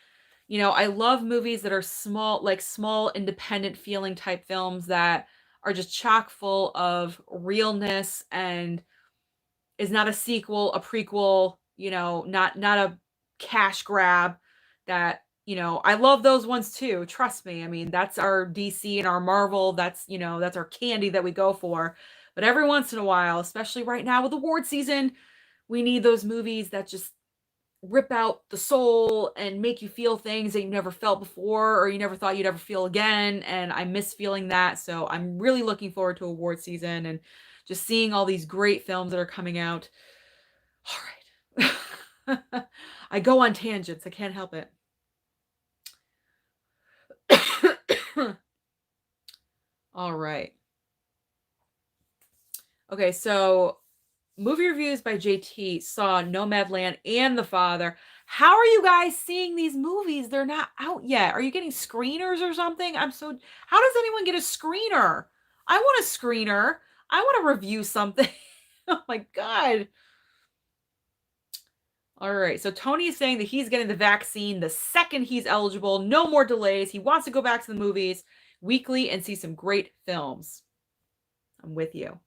You know, I love movies that are small, like small independent feeling type films that are just chock full of realness and is not a sequel, a prequel, you know, not a cash grab that, you know, I love those ones too. Trust me. I mean, that's our DC and our Marvel. That's, you know, that's our candy that we go for. But every once in a while, especially right now with award season, we need those movies that just rip out the soul and make you feel things that you never felt before or you never thought you'd ever feel again. And I miss feeling that. So I'm really looking forward to award season and just seeing all these great films that are coming out. All right. I go on tangents. I can't help it. All right. Okay, so movie reviews by JT. Saw Nomadland and The Father. How are you guys seeing these movies? They're not out yet. Are you getting screeners or something? How does anyone get a screener? I want a screener. I want to review something. Oh my God. All right. So Tony is saying that he's getting the vaccine the second he's eligible. No more delays. He wants to go back to the movies weekly and see some great films. I'm with you.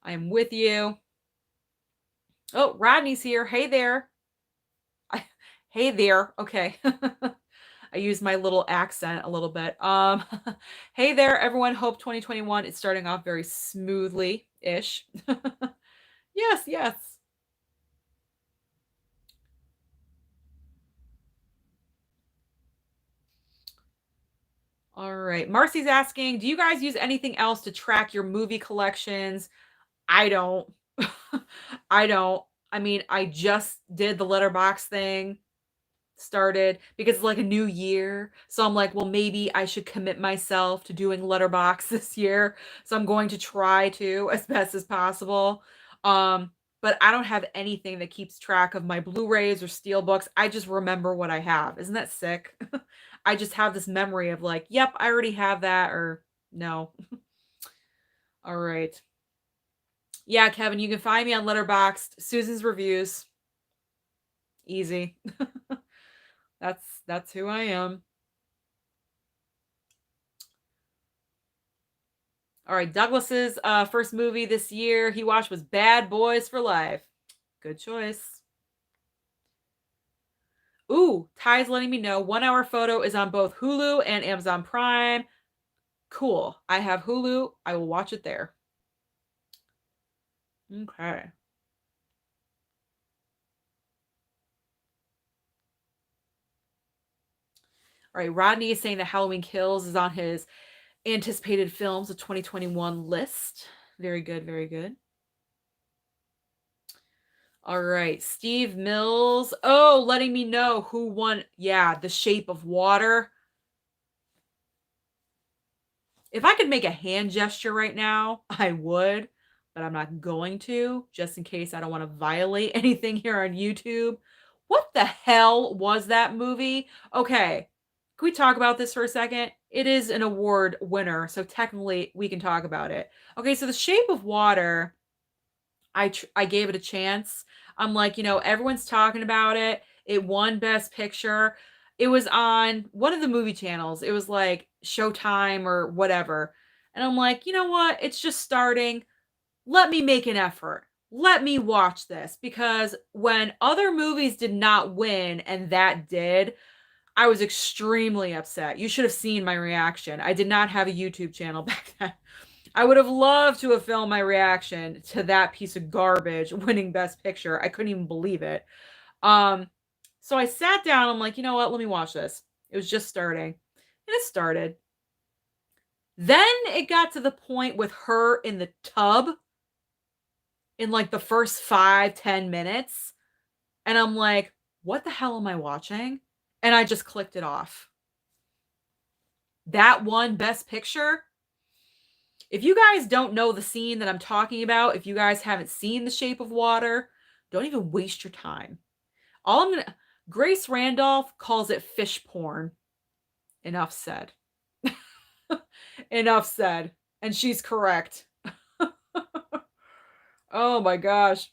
I am with you. Oh, Rodney's here. Hey there. Hey there. Okay. I use my little accent a little bit. Hey there, everyone. Hope 2021 is starting off very smoothly-ish. Yes, yes. All right. Marcy's asking, do you guys use anything else to track your movie collections? I don't. I don't. I mean, I just did the letterbox thing, started because it's like a new year. So I'm like, well, maybe I should commit myself to doing letterbox this year. So I'm going to try to as best as possible. Um, but I don't have anything that keeps track of my Blu-rays or steelbooks. I just remember what I have. Isn't that sick? I just have this memory of like, yep, I already have that, or no. All right. Yeah, Kevin, you can find me on Letterboxd, Susan's Reviews. Easy. That's who I am. All right, Douglas's first movie this year he watched was Bad Boys for Life. Good choice. Ooh, Ty's letting me know 1 Hour Photo is on both Hulu and Amazon Prime. Cool. I have Hulu. I will watch it there. Okay. All right, Rodney is saying that Halloween Kills is on his anticipated films of 2021 list. Very good, very good. All right, Steve Mills. Oh, letting me know who won. Yeah, The Shape of Water. If I could make a hand gesture right now, I would, but I'm not going to, just in case I don't want to violate anything here on YouTube. What the hell was that movie? Okay, can we talk about this for a second? It is an award winner, so technically we can talk about it. Okay, so The Shape of Water, I gave it a chance. I'm like, you know, everyone's talking about it. It won Best Picture. It was on one of the movie channels. It was like Showtime or whatever. And I'm like, you know what? It's just starting. Let me make an effort. Let me watch this because when other movies did not win and that did, I was extremely upset. You should have seen my reaction. I did not have a YouTube channel back then. I would have loved to have filmed my reaction to that piece of garbage winning Best Picture. I couldn't even believe it. So I sat down. I'm like, you know what? Let me watch this. It was just starting. And it started. Then it got to the point with her in the tub. in like the first 5-10 minutes. And I'm like, what the hell am I watching? And I just clicked it off. That one Best Picture. If you guys don't know the scene that I'm talking about, if you guys haven't seen The Shape of Water, don't even waste your time. Grace Randolph calls it fish porn. Enough said. Enough said. And she's correct. Oh my gosh.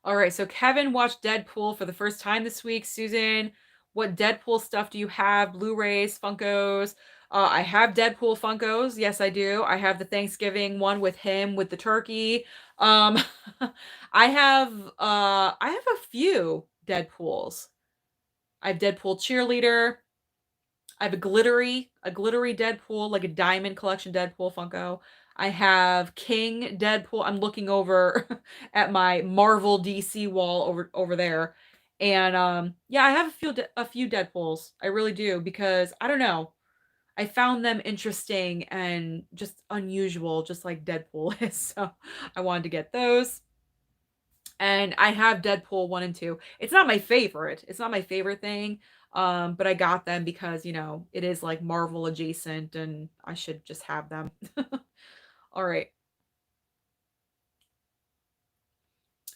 All right, so Kevin watched Deadpool for the first time this week. Susan, what Deadpool stuff do you have? Blu-rays, Funkos? I have Deadpool Funkos. Yes, I do. I have the Thanksgiving one with him with the turkey. Um, I have a few Deadpools. I have Deadpool Cheerleader. I have a glittery Deadpool, like a diamond collection Deadpool Funko. I have King Deadpool. I'm looking over at my Marvel DC wall over there. And yeah, I have a few Deadpools. I really do because I don't know. I found them interesting and just unusual, just like Deadpool is. So I wanted to get those. And I have Deadpool 1 and 2. It's not my favorite. It's not my favorite thing. But I got them because, it is like Marvel adjacent and I should just have them. All right.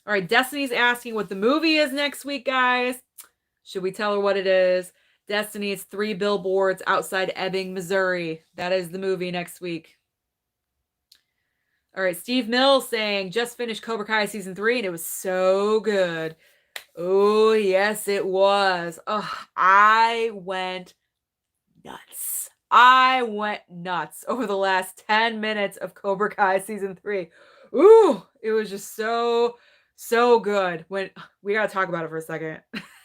All right, Destiny's asking what the movie is next week, guys. Should we tell her what it is? Destiny's 3 Billboards Outside Ebbing, Missouri. That is the movie next week. All right, Steve Mills saying, just finished Cobra Kai season 3 and it was so good. Oh, yes, it was. Oh, I went nuts. I went nuts over the last 10 minutes of Cobra Kai season 3. Ooh, it was just so good. When we got to talk about it for a second.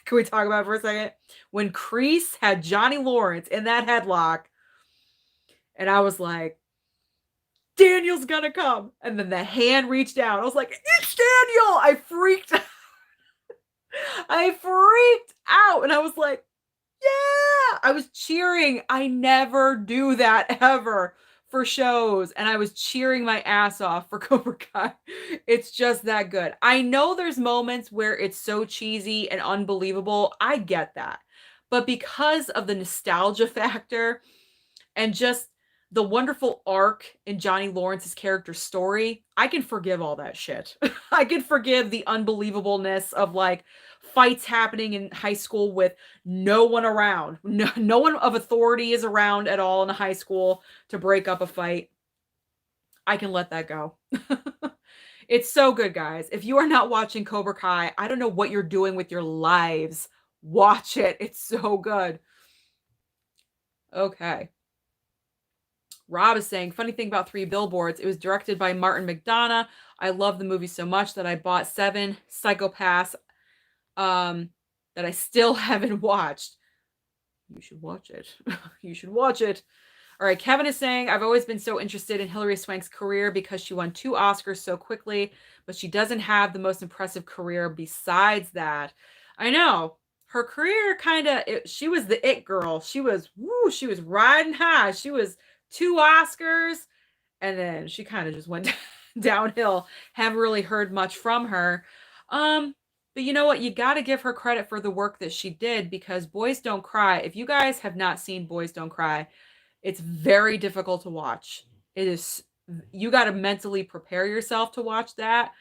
Can we talk about it for a second? When Kreese had Johnny Lawrence in that headlock, and I was like, Daniel's gonna come. And then the hand reached down. I was like, it's Daniel. I freaked out. And I was like, yeah. I was cheering. I never do that ever for shows. And I was cheering my ass off for Cobra Kai. It's just that good. I know there's moments where it's so cheesy and unbelievable. I get that. But because of the nostalgia factor and just the wonderful arc in Johnny Lawrence's character's story, I can forgive all that shit. I can forgive the unbelievableness of like fights happening in high school with no one around. No one of authority is around at all in a high school to break up a fight. I can let that go. It's so good, guys. If you are not watching Cobra Kai, I don't know what you're doing with your lives. Watch it. It's so good. Okay. Rob is saying, funny thing about 3 Billboards, it was directed by Martin McDonagh. I love the movie so much that I bought 7 Psychopaths that I still haven't watched. You should watch it. You should watch it. All right, Kevin is saying, I've always been so interested in Hilary Swank's career because she won 2 Oscars so quickly, but she doesn't have the most impressive career besides that. I know. Her career she was the it girl. She was riding high. She was 2 Oscars, and then she kind of just went downhill. Haven't really heard much from her. But you know what? You got to give her credit for the work that she did because Boys Don't Cry. If you guys have not seen Boys Don't Cry, it's very difficult to watch. It is. You got to mentally prepare yourself to watch that.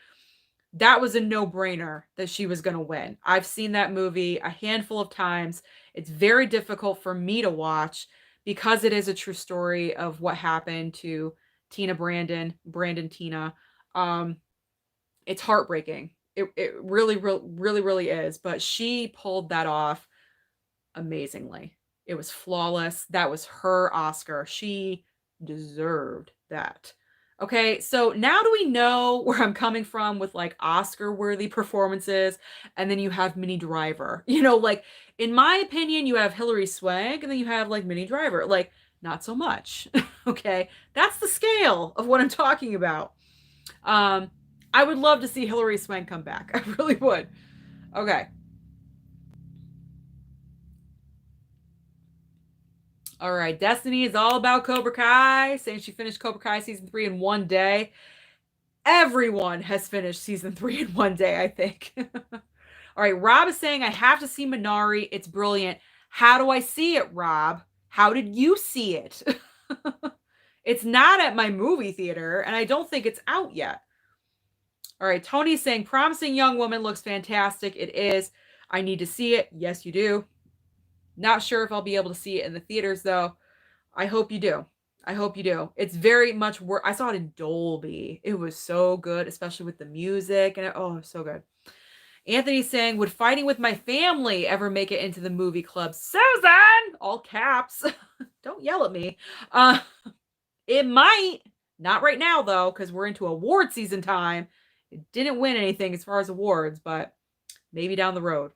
That was a no-brainer that she was going to win. I've seen that movie a handful of times. It's very difficult for me to watch because it is a true story of what happened to Brandon Tina. It's heartbreaking. It really is. But she pulled that off amazingly. It was flawless. That was her Oscar. She deserved that. Okay, so now do we know where I'm coming from with like Oscar-worthy performances? And then you have Minnie Driver. Like in my opinion, you have Hilary Swank and then you have like Minnie Driver. Like not so much. Okay, that's the scale of what I'm talking about. I would love to see Hilary Swank come back. I really would. Okay. All right. Destiny is all about Cobra Kai, saying she finished Cobra Kai season 3 in one day. Everyone has finished season 3 in one day, I think. All right. Rob is saying, I have to see Minari. It's brilliant. How do I see it, Rob? How did you see it? It's not at my movie theater, and I don't think it's out yet. All right. Tony's saying, Promising Young Woman looks fantastic. It is. I need to see it. Yes, you do. Not sure if I'll be able to see it in the theaters, though. I hope you do. I hope you do. It's very much work. I saw it in Dolby. It was so good, especially with the music. And oh, so good. Anthony's saying, would Fighting with My Family ever make it into the movie club? Susan! All caps. Don't yell at me. It might. Not right now, though, because we're into award season time. It didn't win anything as far as awards, but maybe down the road.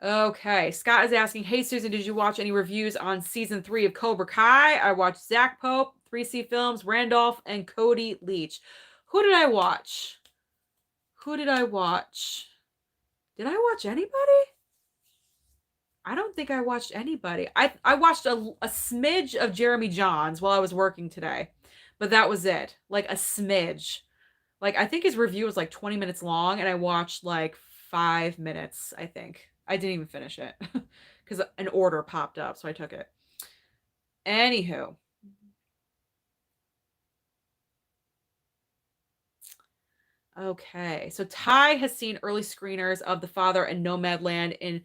Okay, Scott is asking, hey, Susan, did you watch any reviews on season 3 of Cobra Kai? I watched Zach Pope, 3C Films, Randolph, and Cody Leach. Who did I watch? Did I watch anybody? I don't think I watched anybody. I watched a smidge of Jeremy Johns while I was working today, but that was it. Like a smidge. Like, I think his review was like 20 minutes long, and I watched like 5 minutes, I think. I didn't even finish it because an order popped up, so I took it. Anywho. Okay, so Ty has seen early screeners of The Father and Nomadland in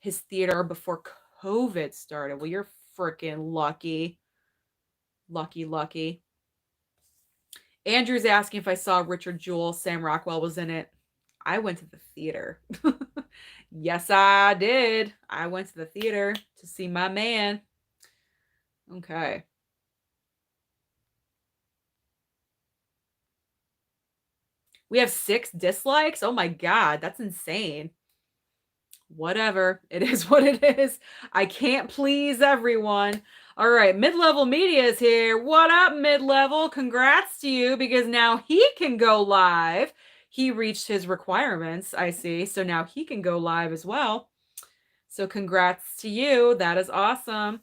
his theater before COVID started. Well, you're freaking lucky. Lucky. Andrew's asking if I saw Richard Jewell. Sam Rockwell was in it. I went to the theater. Yes, I did. I went to the theater to see my man. Okay. We have 6 dislikes? Oh my God, that's insane. Whatever. It is what it is. I can't please everyone. All right, Mid-Level Media is here. What up, Mid-Level? Congrats to you, because now he can go live. He reached his requirements, I see. So now he can go live as well. So congrats to you. That is awesome.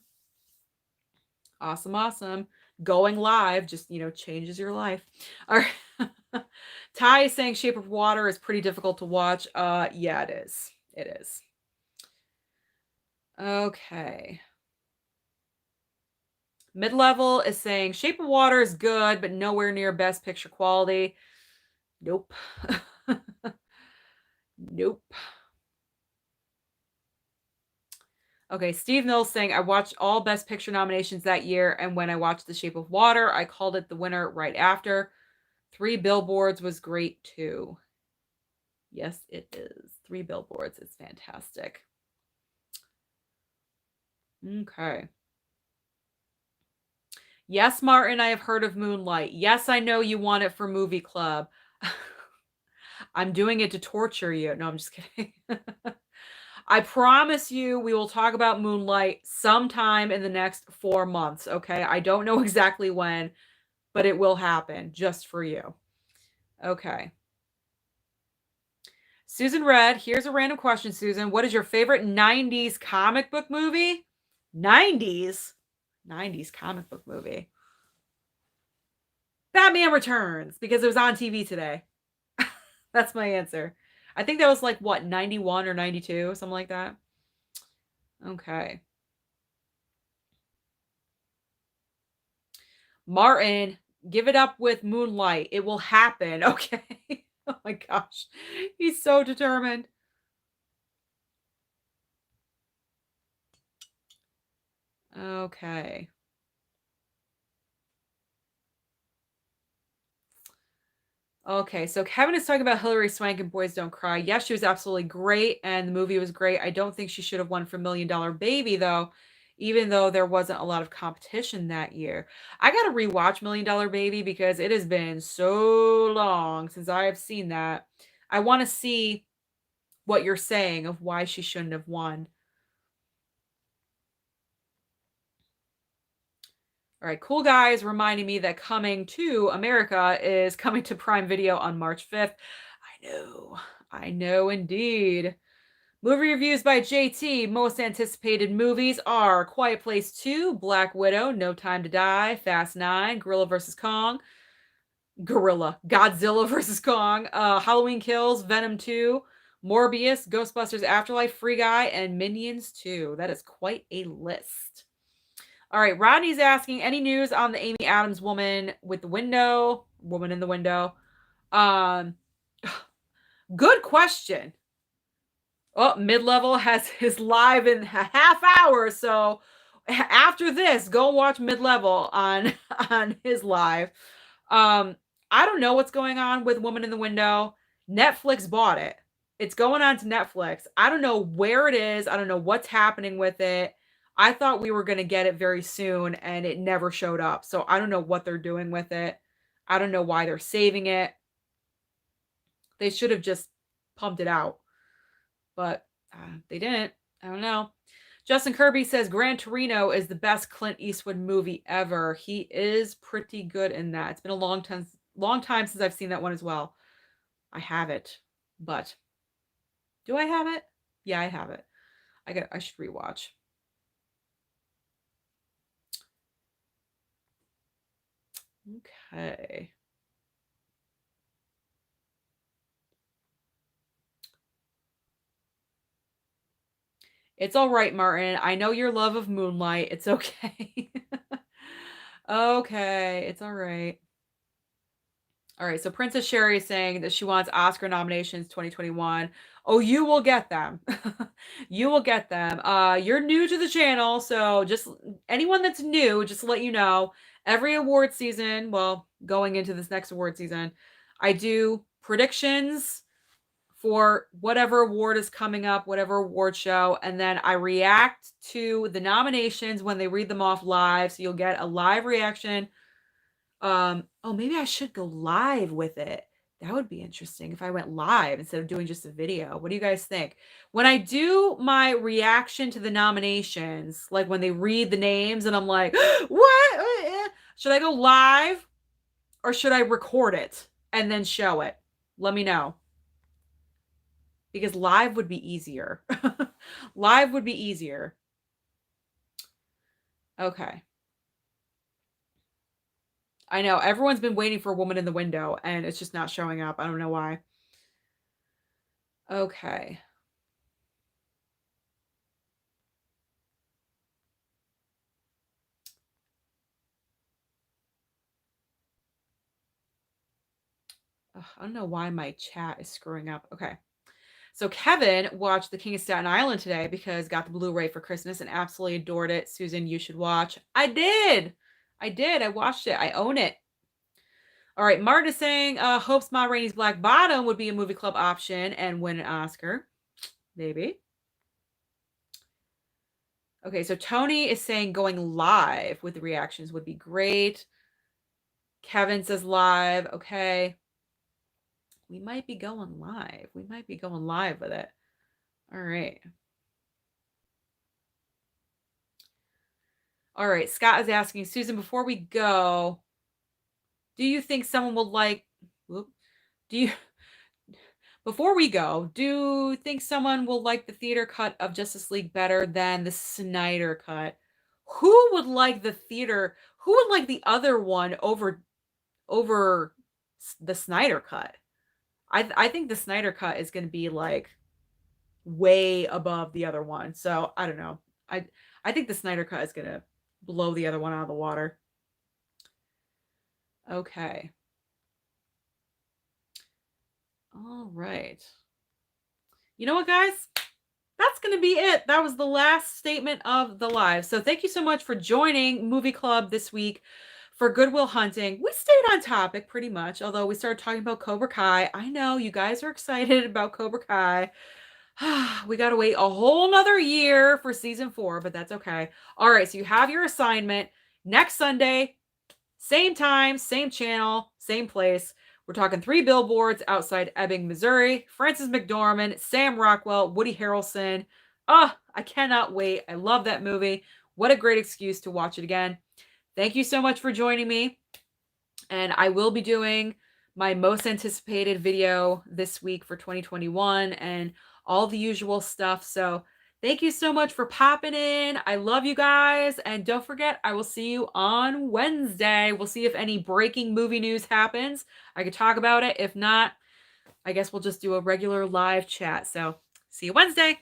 Awesome. Going live just, changes your life. All right. Ty is saying Shape of Water is pretty difficult to watch. Yeah, it is. It is. Okay. Mid-Level is saying Shape of Water is good, but nowhere near best picture quality. Nope. Nope. Okay, Steve Knowles saying, I watched all Best Picture nominations that year, and when I watched The Shape of Water, I called it the winner right after. 3 Billboards was great, too. Yes, it is. 3 Billboards is fantastic. Okay. Yes, Martin, I have heard of Moonlight. Yes, I know you want it for movie club. I'm doing it to torture you. No, I'm just kidding. I promise you we will talk about Moonlight sometime in the next 4 months, okay? I don't know exactly when, but it will happen just for you. Okay. Susan Red, here's a random question, Susan. What is your favorite 90s comic book movie? 90s? 90s comic book movie. Batman Returns, because it was on TV today. That's my answer. I think that was like, what, 91 or 92, something like that. Okay. Martin, give it up with Moonlight. It will happen, okay? Oh my gosh. He's so determined. Okay. Okay, so Kevin is talking about Hilary Swank and Boys Don't Cry. Yes, she was absolutely great, and the movie was great. I don't think she should have won for Million Dollar Baby, though, even though there wasn't a lot of competition that year. I got to rewatch Million Dollar Baby because it has been so long since I have seen that. I want to see what you're saying of why she shouldn't have won. All right, Cool Guy is reminding me that Coming to America is coming to Prime Video on March 5th. I I know indeed. Movie reviews by JT. Most anticipated movies are Quiet Place 2, Black Widow, No Time to Die, Fast 9, Godzilla versus Kong, Halloween Kills, Venom 2, Morbius, Ghostbusters Afterlife, Free Guy, and Minions 2. That is quite a list. All right, Rodney's asking, any news on the Amy Adams woman in the window? Um, good question. Oh, mid-level has his live in a half hour, so after this, go watch mid-level on on his live. I don't know what's going on with Woman in the Window. Netflix bought it. It's going on to Netflix. I don't know where it is. I don't know what's happening with it. I thought we were going to get it very soon and it never showed up. So I don't know what they're doing with it. I don't know why they're saving it. They should have just pumped it out. But they didn't. I don't know. Justin Kirby says Gran Torino is the best Clint Eastwood movie ever. He is pretty good in that. It's been a long time since I've seen that one as well. I have it, but do I have it? Yeah, I have it. I should rewatch. Okay. It's all right, Martin. I know your love of Moonlight. It's okay. Okay, it's all right. All right, so Princess Sherry is saying that she wants Oscar nominations 2021. Oh, you will get them. You will get them. You're new to the channel, so just anyone that's new, just to let you know, every award season, well, going into this next award season, I do predictions for whatever award is coming up, whatever award show, and then I react to the nominations when they read them off live. So you'll get a live reaction. Oh, maybe I should go live with it. That would be interesting if I went live instead of doing just a video. What do you guys think? When I do my reaction to the nominations, like when they read the names and I'm like, what? Should I go live or should I record it and then show it? Let me know. Because live would be easier. Live would be easier. Okay. I know everyone's been waiting for Woman in the Window and it's just not showing up. I don't know why. Okay. Ugh, I don't know why my chat is screwing up. Okay. So Kevin watched The King of Staten Island today because got the Blu-ray for Christmas and absolutely adored it. Susan, you should watch. I did. I watched it. I own it. All right. Martin is saying, hopes Ma Rainey's Black Bottom would be a movie club option and win an Oscar. Maybe. Okay. So Tony is saying going live with the reactions would be great. Kevin says live. Okay. We might be going live. We might be going live with it. All right. All right. Scott is asking, Susan, before we go, do you think someone will like, before we go, do you think someone will like the theater cut of Justice League better than the Snyder cut? Who would like who would like the other one over the Snyder cut? I think the Snyder cut is going to be like way above the other one. So I don't know. I think the Snyder cut is going to blow the other one out of the water. Okay. All right. You know what, guys? That's going to be it. That was the last statement of the live. So thank you so much for joining Movie Club this week for Good Will Hunting. We stayed on topic pretty much, although we started talking about Cobra Kai. I know you guys are excited about Cobra Kai. We got to wait a whole nother year for season 4, but that's okay. All right, so you have your assignment next Sunday, same time, same channel, same place. We're talking 3 billboards outside Ebbing, Missouri. Frances McDormand, Sam Rockwell, Woody Harrelson. Oh, I cannot wait. I love that movie. What a great excuse to watch it again. Thank you so much for joining me. And I will be doing my most anticipated video this week for 2021 and all the usual stuff. So thank you so much for popping in. I love you guys. And don't forget, I will see you on Wednesday. We'll see if any breaking movie news happens. I could talk about it. If not, I guess we'll just do a regular live chat. So see you Wednesday.